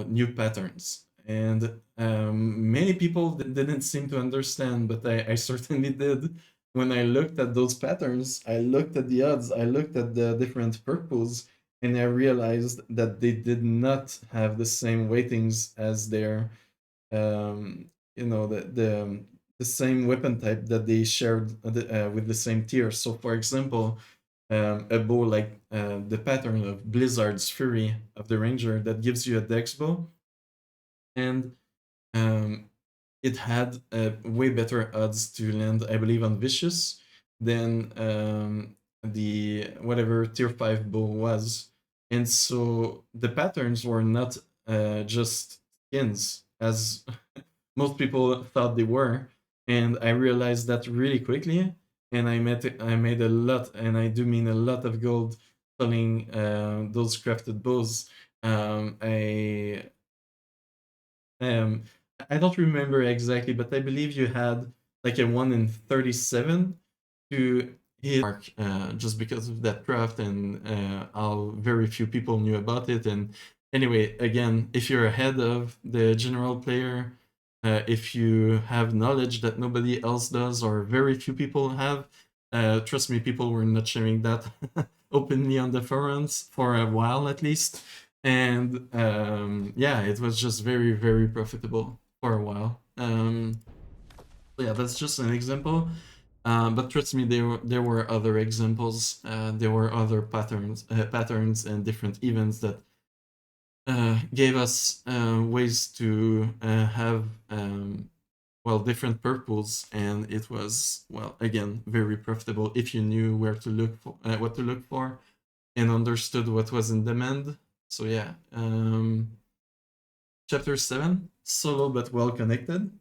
new patterns. And many people didn't seem to understand, but I certainly did. When I looked at those patterns, I looked at the odds, I looked at the different purples, and I realized that they did not have the same weightings as their, you know, the same weapon type that they shared with the same tier. So, for example, a bow like the pattern of Blizzard's Fury of the Ranger that gives you a dex bow, and um, it had way better odds to land, I believe, on Vicious than the whatever tier 5 bow was. And so the patterns were not just skins, as most people thought they were. And I realized that really quickly. And I made a lot, and I do mean a lot of gold selling those crafted bows. Um, I don't remember exactly, but I believe you had like a 1 in 37 to hit mark just because of that craft and how very few people knew about it. And anyway, again, if you're ahead of the general player, if you have knowledge that nobody else does or very few people have, trust me, people were not sharing that openly on the forums for a while at least. And yeah, it was just very, very profitable for a while. So yeah, that's just an example. But trust me, there were other examples. There were other patterns and different events that gave us ways to have different purples, and it was again very profitable if you knew where to look for, what to look for, and understood what was in demand. So yeah, chapter 7, solo but well connected.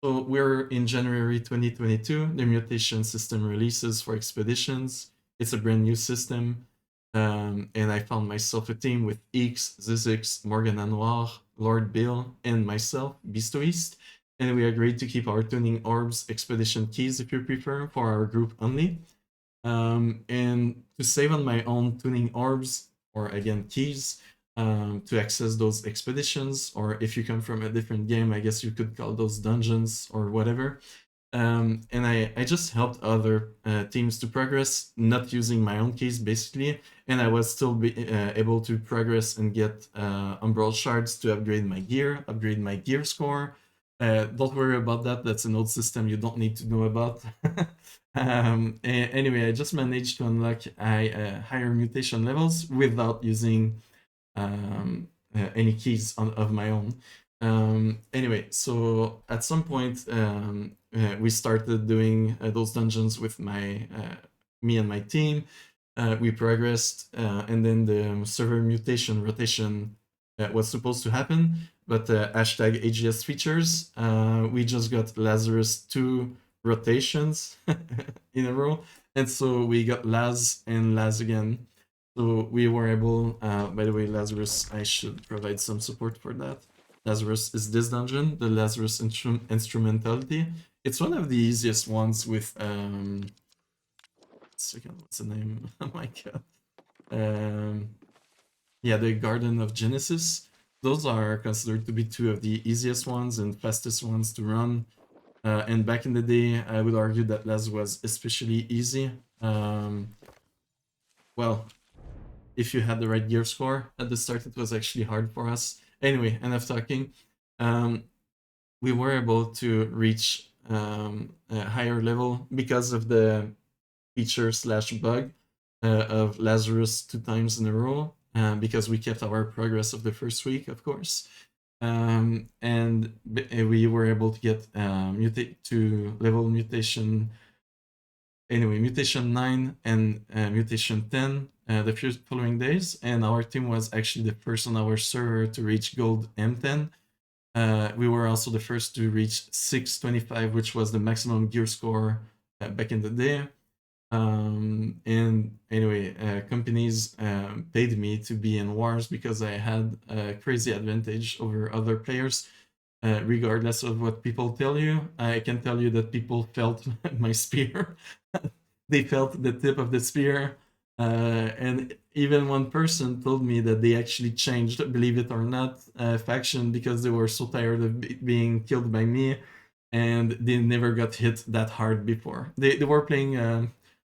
So we're in January 2022. The mutation system releases for expeditions. It's a brand new system. And I found myself a team with X, Zizix, Morgana Noir, Lord Bill, and myself, BeastoEast. And we agreed to keep our tuning orbs expedition keys if you prefer for our group only. And to save on my own tuning orbs, or again keys, to access those expeditions, or if you come from a different game, I guess you could call those dungeons or whatever. And I just helped other teams to progress, not using my own keys basically, and I was still able to progress and get umbral shards to upgrade my gear score. Don't worry about that. That's an old system you don't need to know about. Anyway, I just managed to unlock higher mutation levels without using any keys of my own. Anyway, so at some point, we started doing those dungeons with me and my team. We progressed, and then the server mutation rotation was supposed to happen, but hashtag AGS features, we just got Lazarus 2 rotations in a row, and so we got Laz and Laz again. So we were able, by the way, Lazarus, I should provide some support for that. Lazarus is this dungeon, the Lazarus Instrumentality. It's one of the easiest ones with, second, what's the name? Oh my god. Yeah, the Garden of Genesis. Those are considered to be two of the easiest ones and fastest ones to run. And back in the day, I would argue that Laz was especially easy. Well, if you had the right gear score at the start, it was actually hard for us. Anyway, enough talking. We were able to reach a higher level because of the feature slash bug of Lazarus 2 times in a row, because we kept our progress of the first week, of course. And we were able to get mutate to level mutation. Anyway, mutation 9 and mutation 10 the few following days, and our team was actually the first on our server to reach gold M10. We were also the first to reach 625, which was the maximum gear score back in the day. And anyway, companies paid me to be in wars because I had a crazy advantage over other players. Regardless of what people tell you, I can tell you that people felt my spear. They felt the tip of the spear. And even one person told me that they actually changed, believe it or not, faction because they were so tired of being killed by me, and they never got hit that hard before. They were playing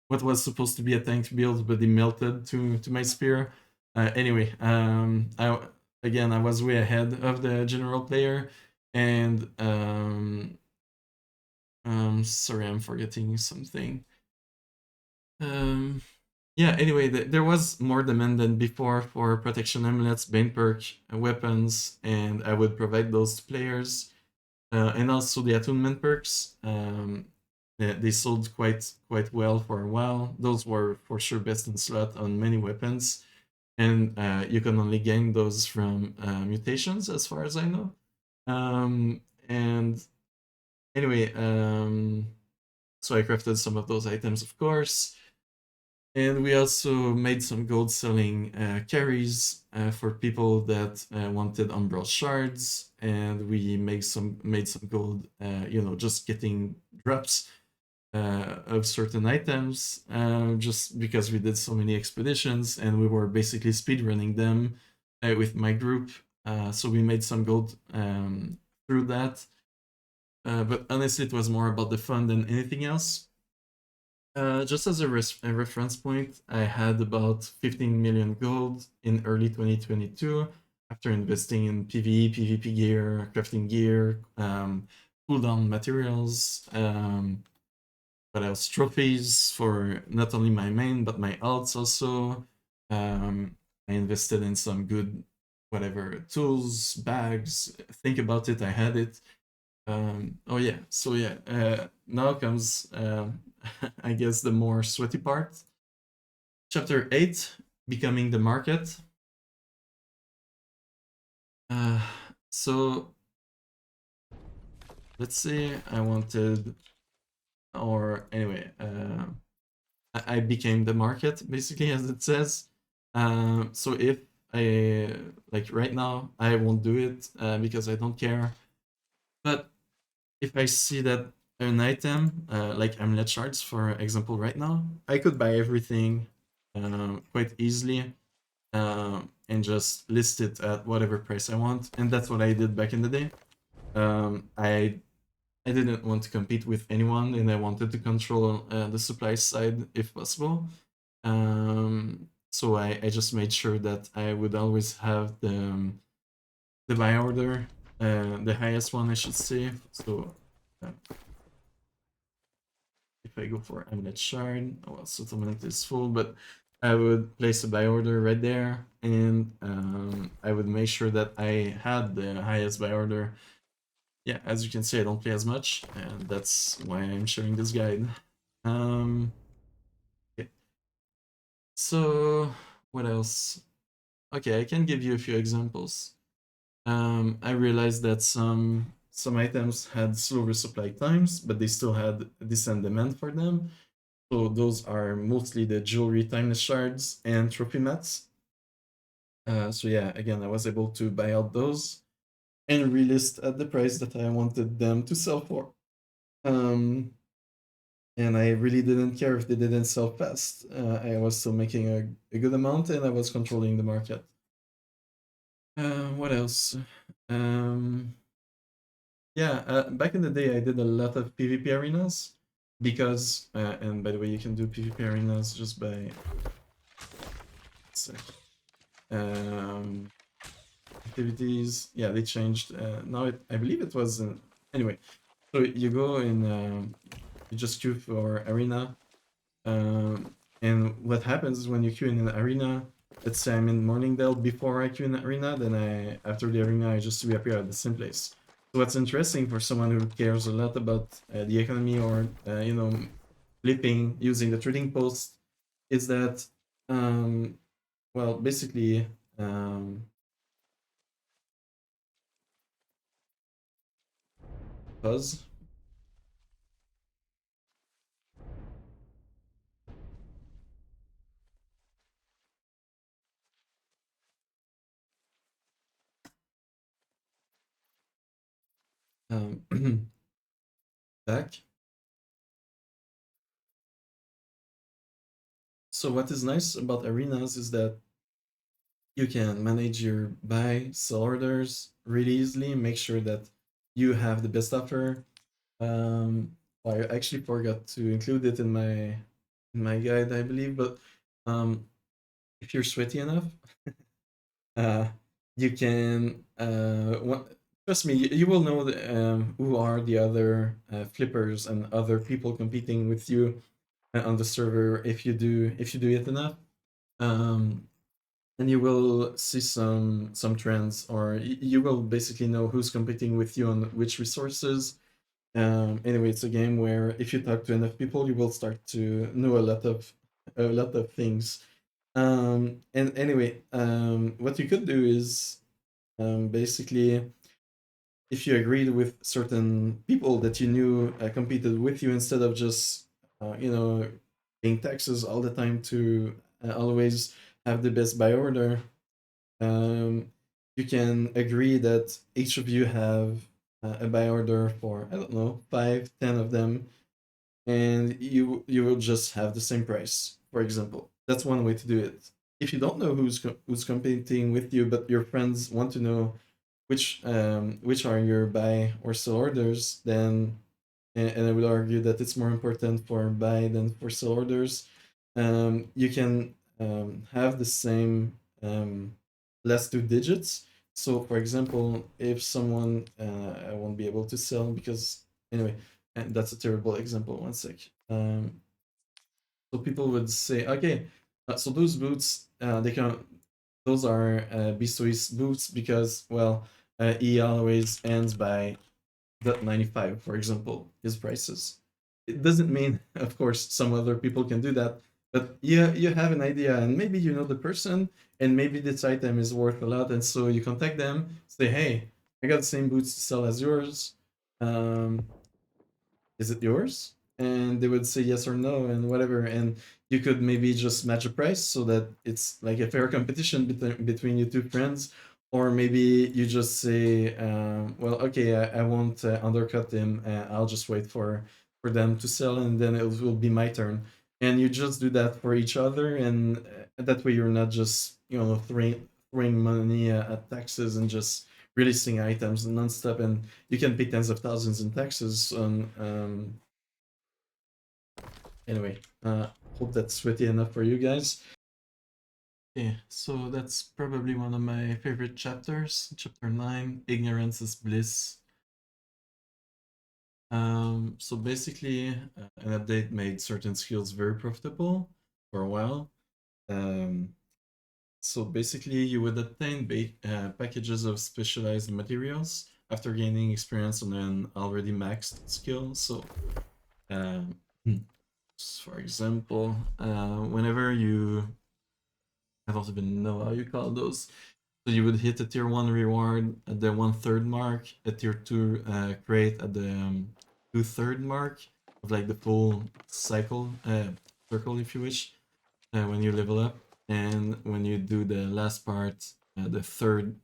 what was supposed to be a tank build, but they melted to my spear. Anyway, I was way ahead of the general player, and sorry, I'm forgetting something. Yeah, anyway, there was more demand than before for protection amulets, bane perk, weapons, and I would provide those to players. And also the attunement perks. They sold quite well for a while. Those were for sure best in slot on many weapons, and you can only gain those from mutations, as far as I know. And anyway, so I crafted some of those items, of course. And we also made some gold selling carries for people that wanted umbral shards, and we made some gold, just getting drops of certain items, just because we did so many expeditions and we were basically speedrunning them with my group. So we made some gold through that. But honestly, it was more about the fun than anything else. Just as a reference point, I had about 15 million gold in early 2022 after investing in PvE, PvP gear, crafting gear, cooldown materials, what else? Trophies for not only my main but my alts also. I invested in some good whatever tools, bags. Think about it, I had it. Oh yeah, so yeah, now comes I guess the more sweaty part. Chapter 8, Becoming the Market. Uh, so let's say I wanted, or anyway, I became the market basically, as it says. So if I, like right now, I won't do it because I don't care. But if I see that an item, like amulet shards, for example, right now, I could buy everything quite easily and just list it at whatever price I want. And that's what I did back in the day. I I didn't want to compete with anyone, and I wanted to control the supply side if possible. So I just made sure that I would always have the buy order, the highest one, I should say. So uh, if I go for Amulet Shard, oh, well, settlement is full, but I would place a buy order right there, and I would make sure that I had the highest buy order. Yeah, as you can see, I don't play as much, and that's why I'm sharing this guide. Um, okay. So what else? Okay, I can give you a few examples. I realized that some items had slower supply times, but they still had a decent demand for them. So those are mostly the jewelry timeless shards and trophy mats. So yeah, again, I was able to buy out those and relist at the price that I wanted them to sell for. Um, and I really didn't care if they didn't sell fast. I was still making a good amount, and I was controlling the market. What else? Um, yeah, back in the day, I did a lot of PvP arenas because, and by the way, you can do PvP arenas just by, let's see, um, activities. Yeah, they changed. Now I believe it was anyway. So you go in, you just queue for arena. And what happens is when you queue in an arena, let's say I'm in Morningdale before I queue in the arena, then after the arena I just reappear at the same place. So what's interesting for someone who cares a lot about the economy or flipping using the trading post is that well basically um, pause. Um, back. So what is nice about arenas is that you can manage your buy sell orders really easily, make sure that you have the best offer. I actually forgot to include it in my guide, I believe, but um, if you're sweaty enough, uh, you can trust me, you will know who are the other flippers and other people competing with you on the server if you do it enough. Um, and you will see some trends, or you will basically know who's competing with you on which resources. Anyway, it's a game where if you talk to enough people, you will start to know a lot of things. And anyway, what you could do is basically if you agreed with certain people that you knew competed with you instead of just paying taxes all the time to always have the best buy order. um, you can agree that each of you have a buy order for, I don't know, 5, 10 of them, and you will just have the same price. For example, that's one way to do it. If you don't know who's competing with you, but your friends want to know which are your buy or sell orders, then and I would argue that it's more important for buy than for sell orders. You can have the same last two digits. So, for example, if someone I won't be able to sell because anyway, and that's a terrible example. One sec. So people would say, okay, so those boots they can those are BeastoEast boots because well, he always ends by .95, for example, his prices. It doesn't mean, of course, some other people can do that, but you have an idea, and maybe you know the person, and maybe this item is worth a lot, and so you contact them, say, hey, I got the same boots to sell as yours. Um, is it yours? And they would say yes or no and whatever. And you could maybe just match a price so that it's like a fair competition between you two friends. Or maybe you just say, well, okay, I won't undercut them. I'll just wait for them to sell and then it will be my turn. And you just do that for each other. And that way you're not just, throwing money at taxes and just releasing items non-stop, and you can pay tens of thousands in taxes on. Anyway, hope that's sweaty enough for you guys. Yeah, so that's probably one of my favorite chapters. Chapter 9, Ignorance is Bliss. So basically, an update made certain skills very profitable for a while. So basically, you would obtain packages of specialized materials after gaining experience on an already maxed skill. So, um, for example, whenever you, I don't even know how you call those. So you would hit a tier 1 reward at the 1/3 mark, a tier 2 crate at the 2/3 mark of like the full cycle, circle if you wish, when you level up. And when you do the last part, the third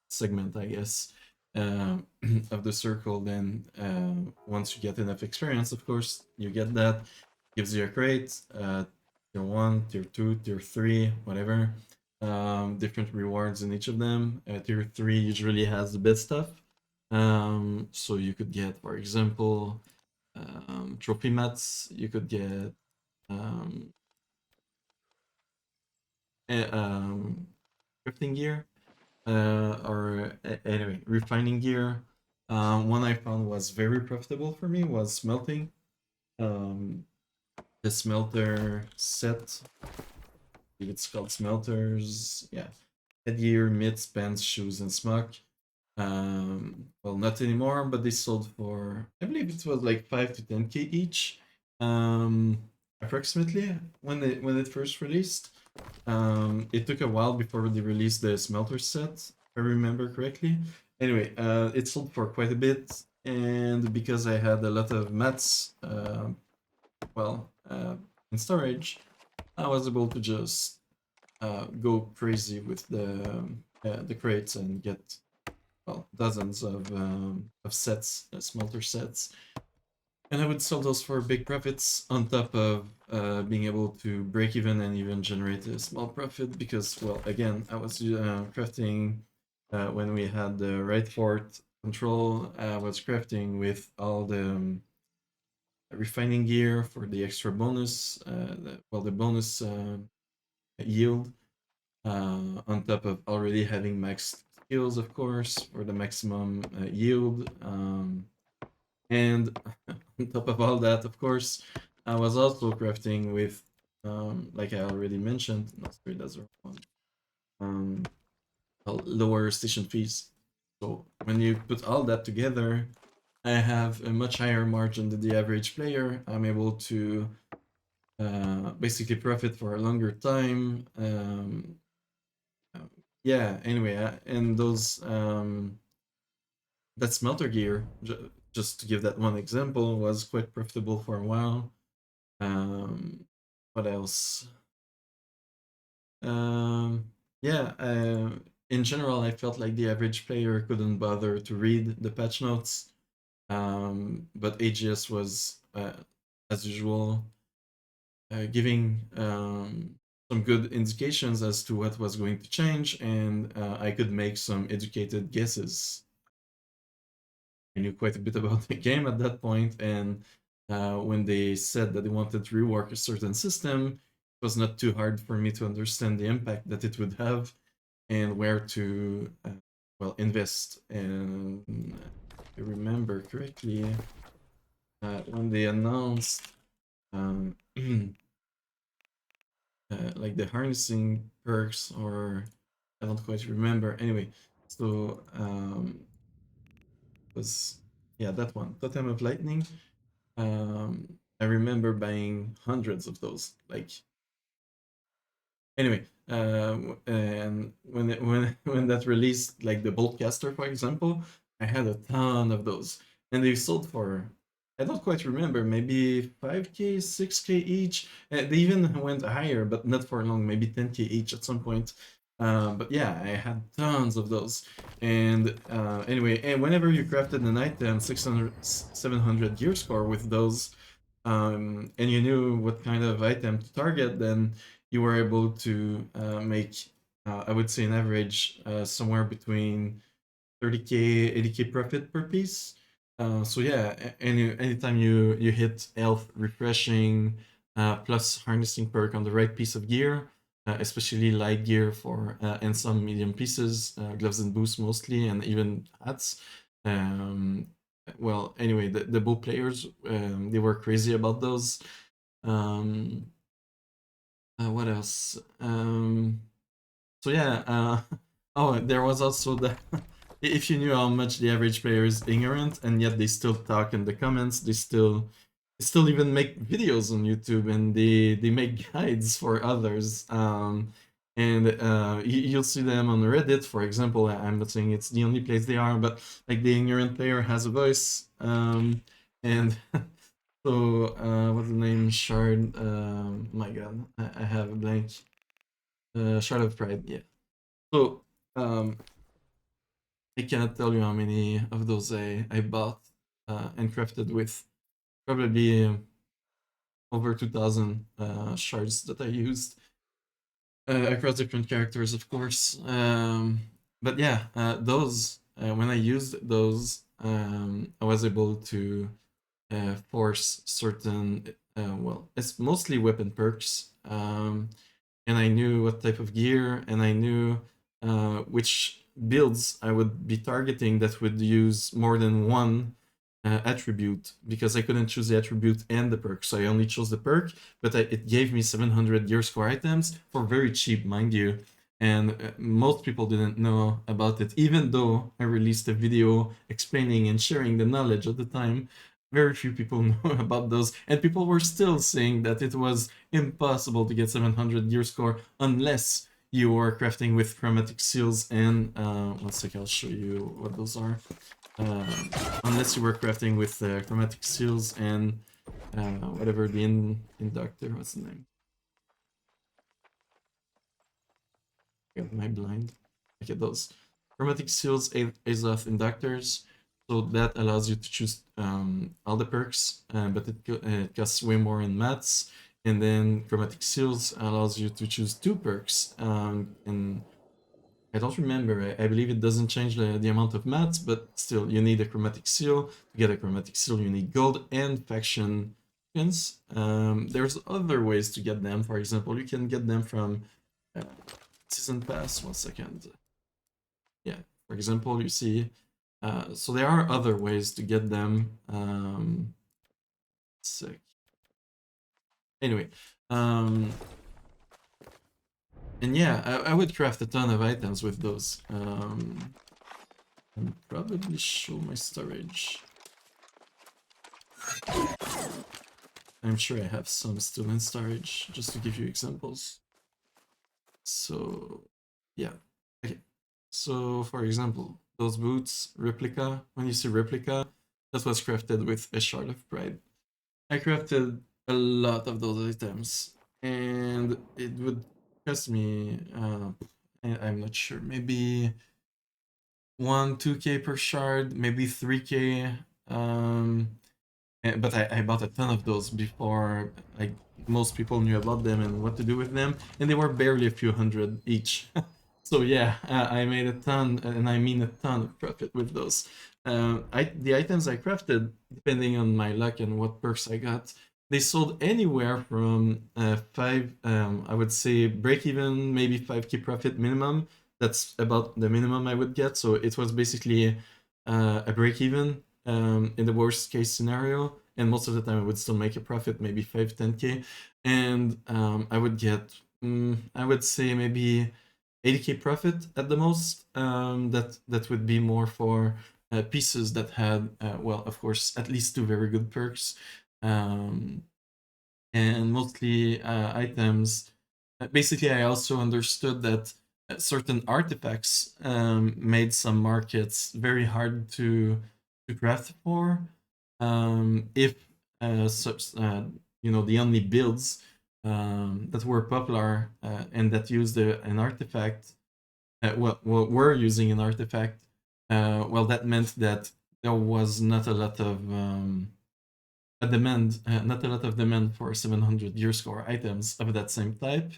segment, I guess, uh, of the circle, then once you get enough experience, of course, you get that. Gives you a crate, tier 1, tier 2, tier 3, whatever. Different rewards in each of them. Tier 3 usually has the best stuff. So you could get, for example, trophy mats, you could get um, crafting gear, or anyway, refining gear. One I found was very profitable for me was smelting. Um, the smelter set, I believe it's called smelters. Yeah, headgear, mitts, pants, shoes, and smock. Well, not anymore, but they sold for, I believe it was like 5 to 10k each, approximately when it first released. It took a while before they released the smelter set, if I remember correctly. Anyway, it sold for quite a bit, and because I had a lot of mats, in storage, I was able to just go crazy with the crates and get dozens of sets, smelter sets, and I would sell those for big profits on top of being able to break even and even generate a small profit because, well, again, I was crafting when we had the right fort control. I was crafting with all the refining gear for the extra bonus, the bonus yield, on top of already having maxed skills, of course, for the maximum yield. And on top of all that, of course, I was also crafting with, like I already mentioned, no, sorry, that's the wrong one, lower station fees. So when you put all that together, I have a much higher margin than the average player. I'm able to basically profit for a longer time. Yeah, anyway, and those that smelter gear, just to give that one example, was quite profitable for a while. What else? Yeah, in general, I felt like the average player couldn't bother to read the patch notes, but AGS was, as usual, giving some good indications as to what was going to change, and I could make some educated guesses. I knew quite a bit about the game at that point, and when they said that they wanted to rework a certain system, it was not too hard for me to understand the impact that it would have and where to invest. And if I remember correctly, when they announced like the harnessing perks, or I don't quite remember. Anyway, so was, yeah, that one, Totem of Lightning. I remember buying hundreds of those. Like, anyway, and when that released, like the Boltcaster, for example, I had a ton of those, and they sold for, I don't quite remember, maybe 5k, 6k each. They even went higher, but not for long, maybe 10k each at some point. But yeah, I had tons of those. And anyway, and whenever you crafted an item, 600, 700 gear score with those, and you knew what kind of item to target, then you were able to make, I would say, an average somewhere between 30k, 80k profit per piece. So yeah, anytime you hit health refreshing plus harnessing perk on the right piece of gear, especially light gear for and some medium pieces, gloves and boots mostly, and even hats. Um, well, anyway, the bow players they were crazy about those. Um, what else? So yeah, oh, there was also the if you knew how much the average player is ignorant and yet they still talk in the comments, they still even make videos on YouTube and they make guides for others. And you'll see them on Reddit, for example. I'm not saying it's the only place they are, but like the ignorant player has a voice. And so what's the name? Shard. My God, I have a blank. Shard of Pride. Yeah. So I cannot tell you how many of those I bought and crafted with. Probably over 2,000 shards that I used across different characters, of course. But yeah, those when I used those, I was able to force certain. Well, it's mostly weapon perks. And I knew what type of gear, and I knew which builds I would be targeting that would use more than one attribute, because I couldn't choose the attribute and the perk, so I only chose the perk, but it gave me 700 gear score items for very cheap, mind you. And most people didn't know about it, even though I released a video explaining and sharing the knowledge at the time. Very few people know about those, and people were still saying that it was impossible to get 700 gear score unless you were crafting with chromatic seals and one sec, I'll show you what those are. Unless you were crafting with chromatic seals and whatever the inductor, what's the name? Got my blind. Okay, those chromatic seals, Azoth inductors. So that allows you to choose all the perks, but it costs way more in mats. And then chromatic seals allows you to choose two perks. And I don't remember. I believe it doesn't change the amount of mats, but still, you need a chromatic seal. To get a chromatic seal, you need gold and faction tokens. There's other ways to get them. For example, you can get them from uh, season pass. 1 second. Yeah, for example, you see. So there are other ways to get them. Sec. Anyway, and yeah, I would craft a ton of items with those. And probably show my storage. I'm sure I have some still in storage, just to give you examples. So, yeah. Okay. So, for example, those boots, replica, when you see replica, that was crafted with a shard of pride. I crafted a lot of those items, and it would cost me, I'm not sure, maybe 2K per shard, maybe 3K. But I bought a ton of those before like most people knew about them and what to do with them, and they were barely a few hundred each. So yeah, I made a ton, and I mean a ton of profit with those. The items I crafted, depending on my luck and what perks I got, they sold anywhere from five, I would say break even, maybe 5k profit minimum. That's about the minimum I would get. So it was basically a break even in the worst case scenario, and most of the time I would still make a profit, maybe 5-10k, and I would get I would say maybe 80k profit at the most. That would be more for pieces that had well, of course, at least two very good perks, um, and mostly items. Basically, I also understood that certain artifacts made some markets very hard to craft for. If such, the only builds that were popular and that used an artifact, were using an artifact, well, that meant that there was not a lot of a demand, not a lot of demand for 700 year score items of that same type.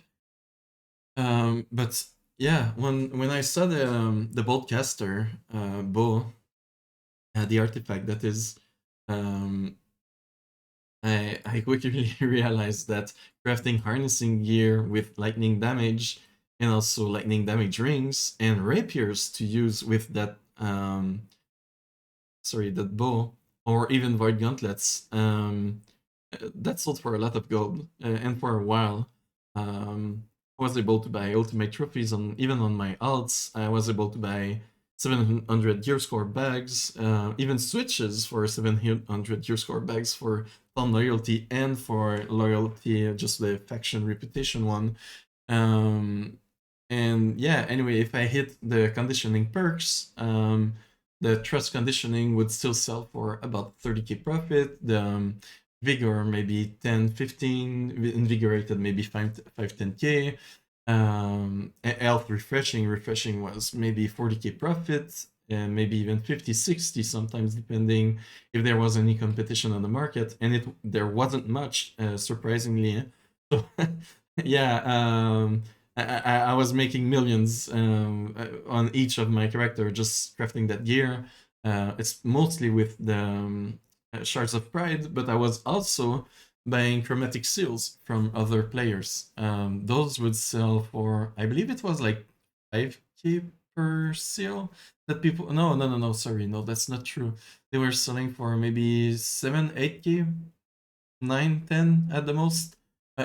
But Yeah, when I saw the Boltcaster bow, the artifact that is, um, I quickly realized that crafting harnessing gear with lightning damage and also lightning damage rings and rapiers to use with that sorry, that bow, or even void gauntlets, that sold for a lot of gold, and for a while, I was able to buy ultimate trophies on even on my alts. I was able to buy 700 gear score bags, even switches for 700 gear score bags for fun loyalty and for loyalty, just the faction reputation one. Um, and yeah, anyway, if I hit the conditioning perks, the trust conditioning would still sell for about 30k profit. The vigor maybe 10, 15, invigorated maybe 5 10k. Health refreshing was maybe 40k profit, and maybe even 50, 60 sometimes, depending if there was any competition on the market. And there wasn't much, surprisingly. So yeah, I was making millions on each of my character just crafting that gear. It's mostly with the shards of pride, but I was also buying chromatic seals from other players. Those would sell for, I believe it was like 5k per seal. That people, no, sorry, no, that's not true. They were selling for maybe 7, 8k, 9, 10 at the most.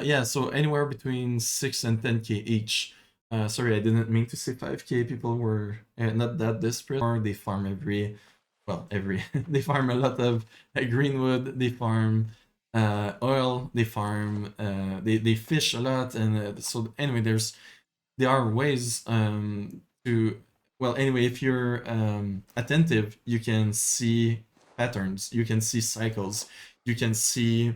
Yeah, so anywhere between 6 and 10k each. Sorry, I didn't mean to say 5k. People were not that desperate. Or they farm they farm a lot of greenwood, they farm oil, they farm, they fish a lot. And so anyway, there are ways to, well, anyway, if you're attentive, you can see patterns, you can see cycles, you can see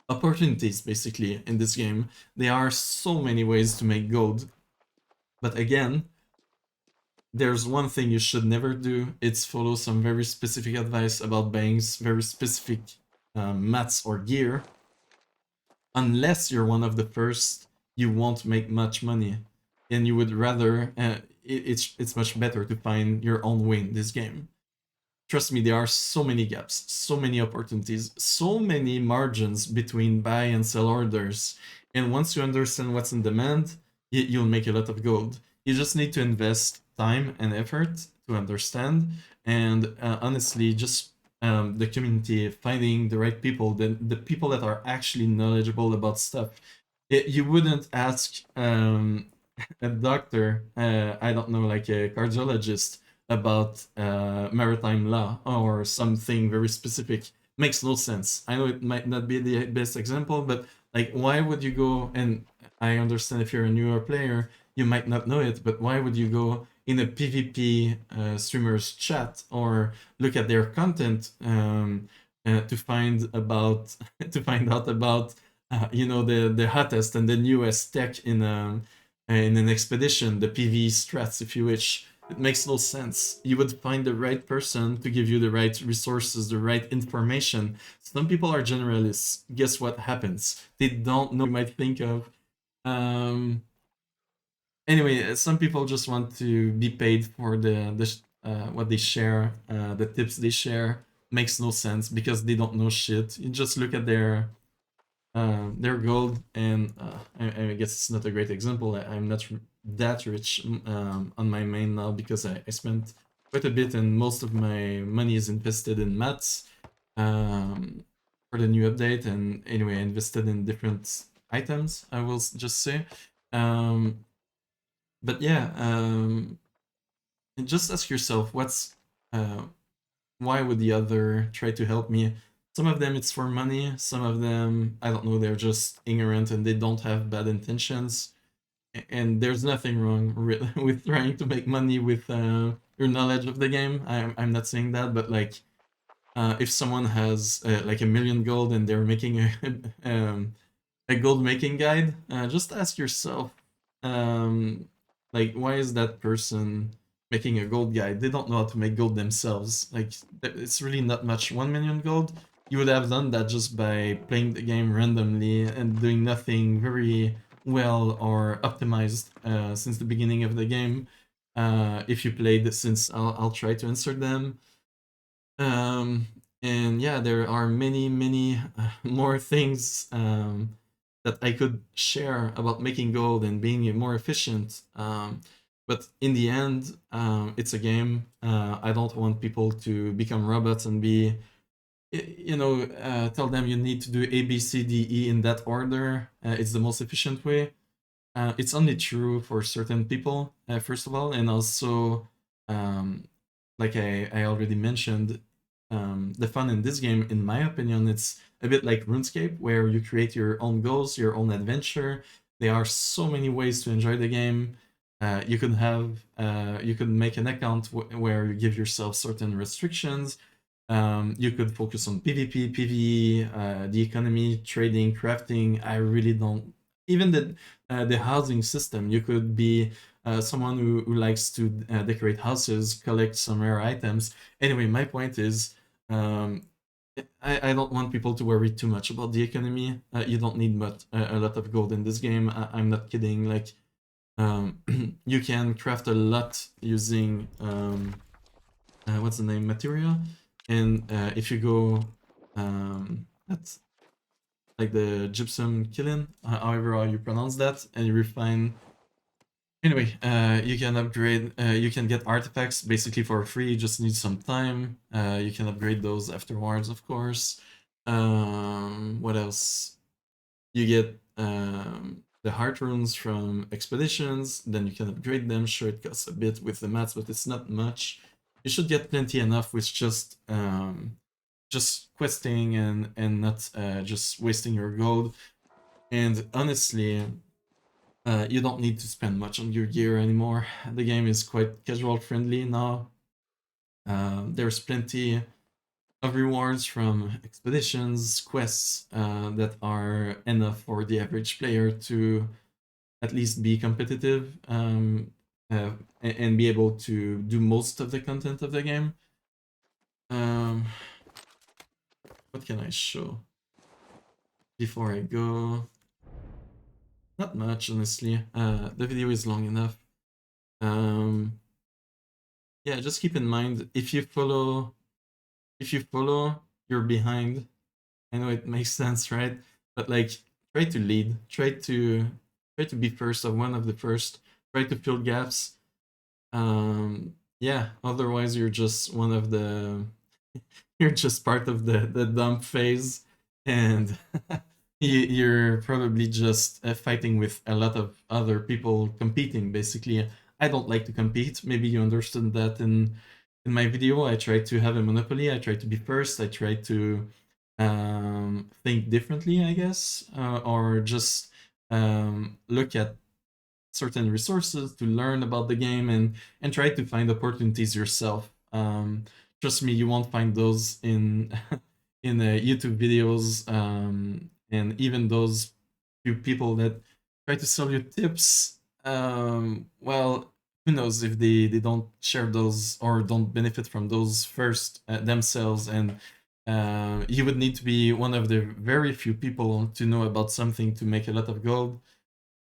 opportunities basically in this game. There are so many ways to make gold, but again, there's one thing you should never do. It's follow some very specific advice about buying very specific mats or gear. Unless you're one of the first, you won't make much money, and you would rather. It's much better to find your own way in this game. Trust me, there are so many gaps, so many opportunities, so many margins between buy and sell orders. And once you understand what's in demand, you'll make a lot of gold. You just need to invest time and effort to understand. And honestly, just the community, finding the right people, the people that are actually knowledgeable about stuff. You wouldn't ask a doctor, I don't know, like a cardiologist, about maritime law or something very specific. Makes no sense. I know it might not be the best example, but like, why would you go? And I understand if you're a newer player, you might not know it, but why would you go in a PvP streamer's chat or look at their content to find about to find out about the hottest and the newest tech in an expedition, the PvE strats, if you wish. It makes no sense. You would find the right person to give you the right resources, the right information. Some people are generalists. Guess what happens? They don't know what you might think of. Um, anyway, some people just want to be paid for what they share, the tips they share. Makes no sense because they don't know shit. You just look at their gold, and I guess it's not a great example. I'm not that rich on my main now because I spent quite a bit, and most of my money is invested in mats for the new update. And anyway, I invested in different items, I will just say. Um, but yeah, and just ask yourself, uh, why would the other try to help me? Some of them it's for money, some of them, I don't know, they're just ignorant and they don't have bad intentions. And there's nothing wrong with trying to make money with your knowledge of the game. I'm not saying that, but like, if someone has like 1,000,000 gold and they're making a gold making guide, just ask yourself, um, like, why is that person making a gold guide? They don't know how to make gold themselves. Like, it's really not much. 1,000,000 gold, you would have done that just by playing the game randomly and doing nothing very well or optimized since the beginning of the game. If you played since, I'll try to answer them. Um, and yeah, there are many more things that I could share about making gold and being more efficient. But in the end, it's a game. I don't want people to become robots and be, tell them you need to do A, B, C, D, E in that order. It's the most efficient way. It's only true for certain people, first of all, and also, um, like I already mentioned, the fun in this game, in my opinion, it's a bit like RuneScape, where you create your own goals, your own adventure. There are so many ways to enjoy the game. You could make an account where you give yourself certain restrictions. You could focus on PvP, PvE, the economy, trading, crafting. I really don't. Even the housing system, you could be someone who likes to decorate houses, collect some rare items. Anyway, my point is, um, I don't want people to worry too much about the economy. You don't need a lot of gold in this game. I'm not kidding. Like, you can craft a lot using what's the name, materia, and if you go at like the gypsum kiln, however how you pronounce that, and you refine. Anyway, you can upgrade, you can get artifacts basically for free, you just need some time. You can upgrade those afterwards, of course. What else? You get the heart runes from expeditions, then you can upgrade them. Sure, it costs a bit with the mats, but it's not much. You should get plenty enough with just questing and not just wasting your gold. And honestly, you don't need to spend much on your gear anymore. The game is quite casual friendly now. There's plenty of rewards from expeditions, quests that are enough for the average player to at least be competitive, and be able to do most of the content of the game. Um, what can I show before I go? Not much, honestly. The video is long enough. Um, yeah, just keep in mind, if you follow, you're behind. I know it makes sense, right? But like, try to lead. Try to be first, or one of the first. Try to fill gaps. Yeah. Otherwise, you're just one of the. You're just part of the dump phase, and you're probably just fighting with a lot of other people competing. Basically, I don't like to compete. Maybe you understood that in my video. I try to have a monopoly. I try to be first. I try to think differently, I guess, or just look at certain resources to learn about the game and try to find opportunities yourself. Trust me, you won't find those in in YouTube videos, and even those few people that try to sell you tips. Well, who knows if they don't share those or don't benefit from those first themselves, and you would need to be one of the very few people to know about something to make a lot of gold.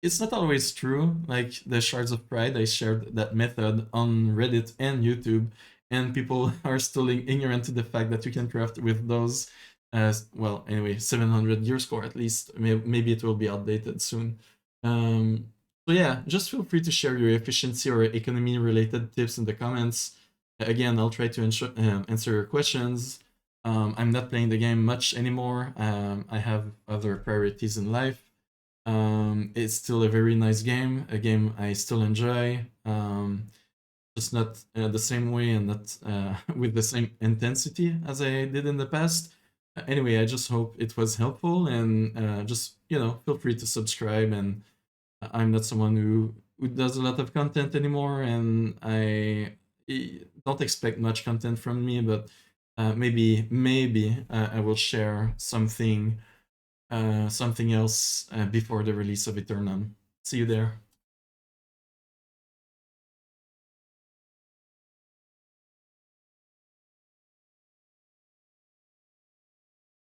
It's not always true. Like the shards of pride, I shared that method on Reddit and YouTube, and people are still ignorant to the fact that you can craft with those. Well, anyway, 700 year score at least. Maybe it will be outdated soon. So yeah, just feel free to share your efficiency or economy related tips in the comments. Again, I'll try to answer your questions. I'm not playing the game much anymore. I have other priorities in life. It's still a very nice game, a game I still enjoy, just not the same way and not with the same intensity as I did in the past. Anyway, I just hope it was helpful, and just, feel free to subscribe. And I'm not someone who does a lot of content anymore, and don't expect much content from me, but maybe I will share something else before the release of Eternum. See you there.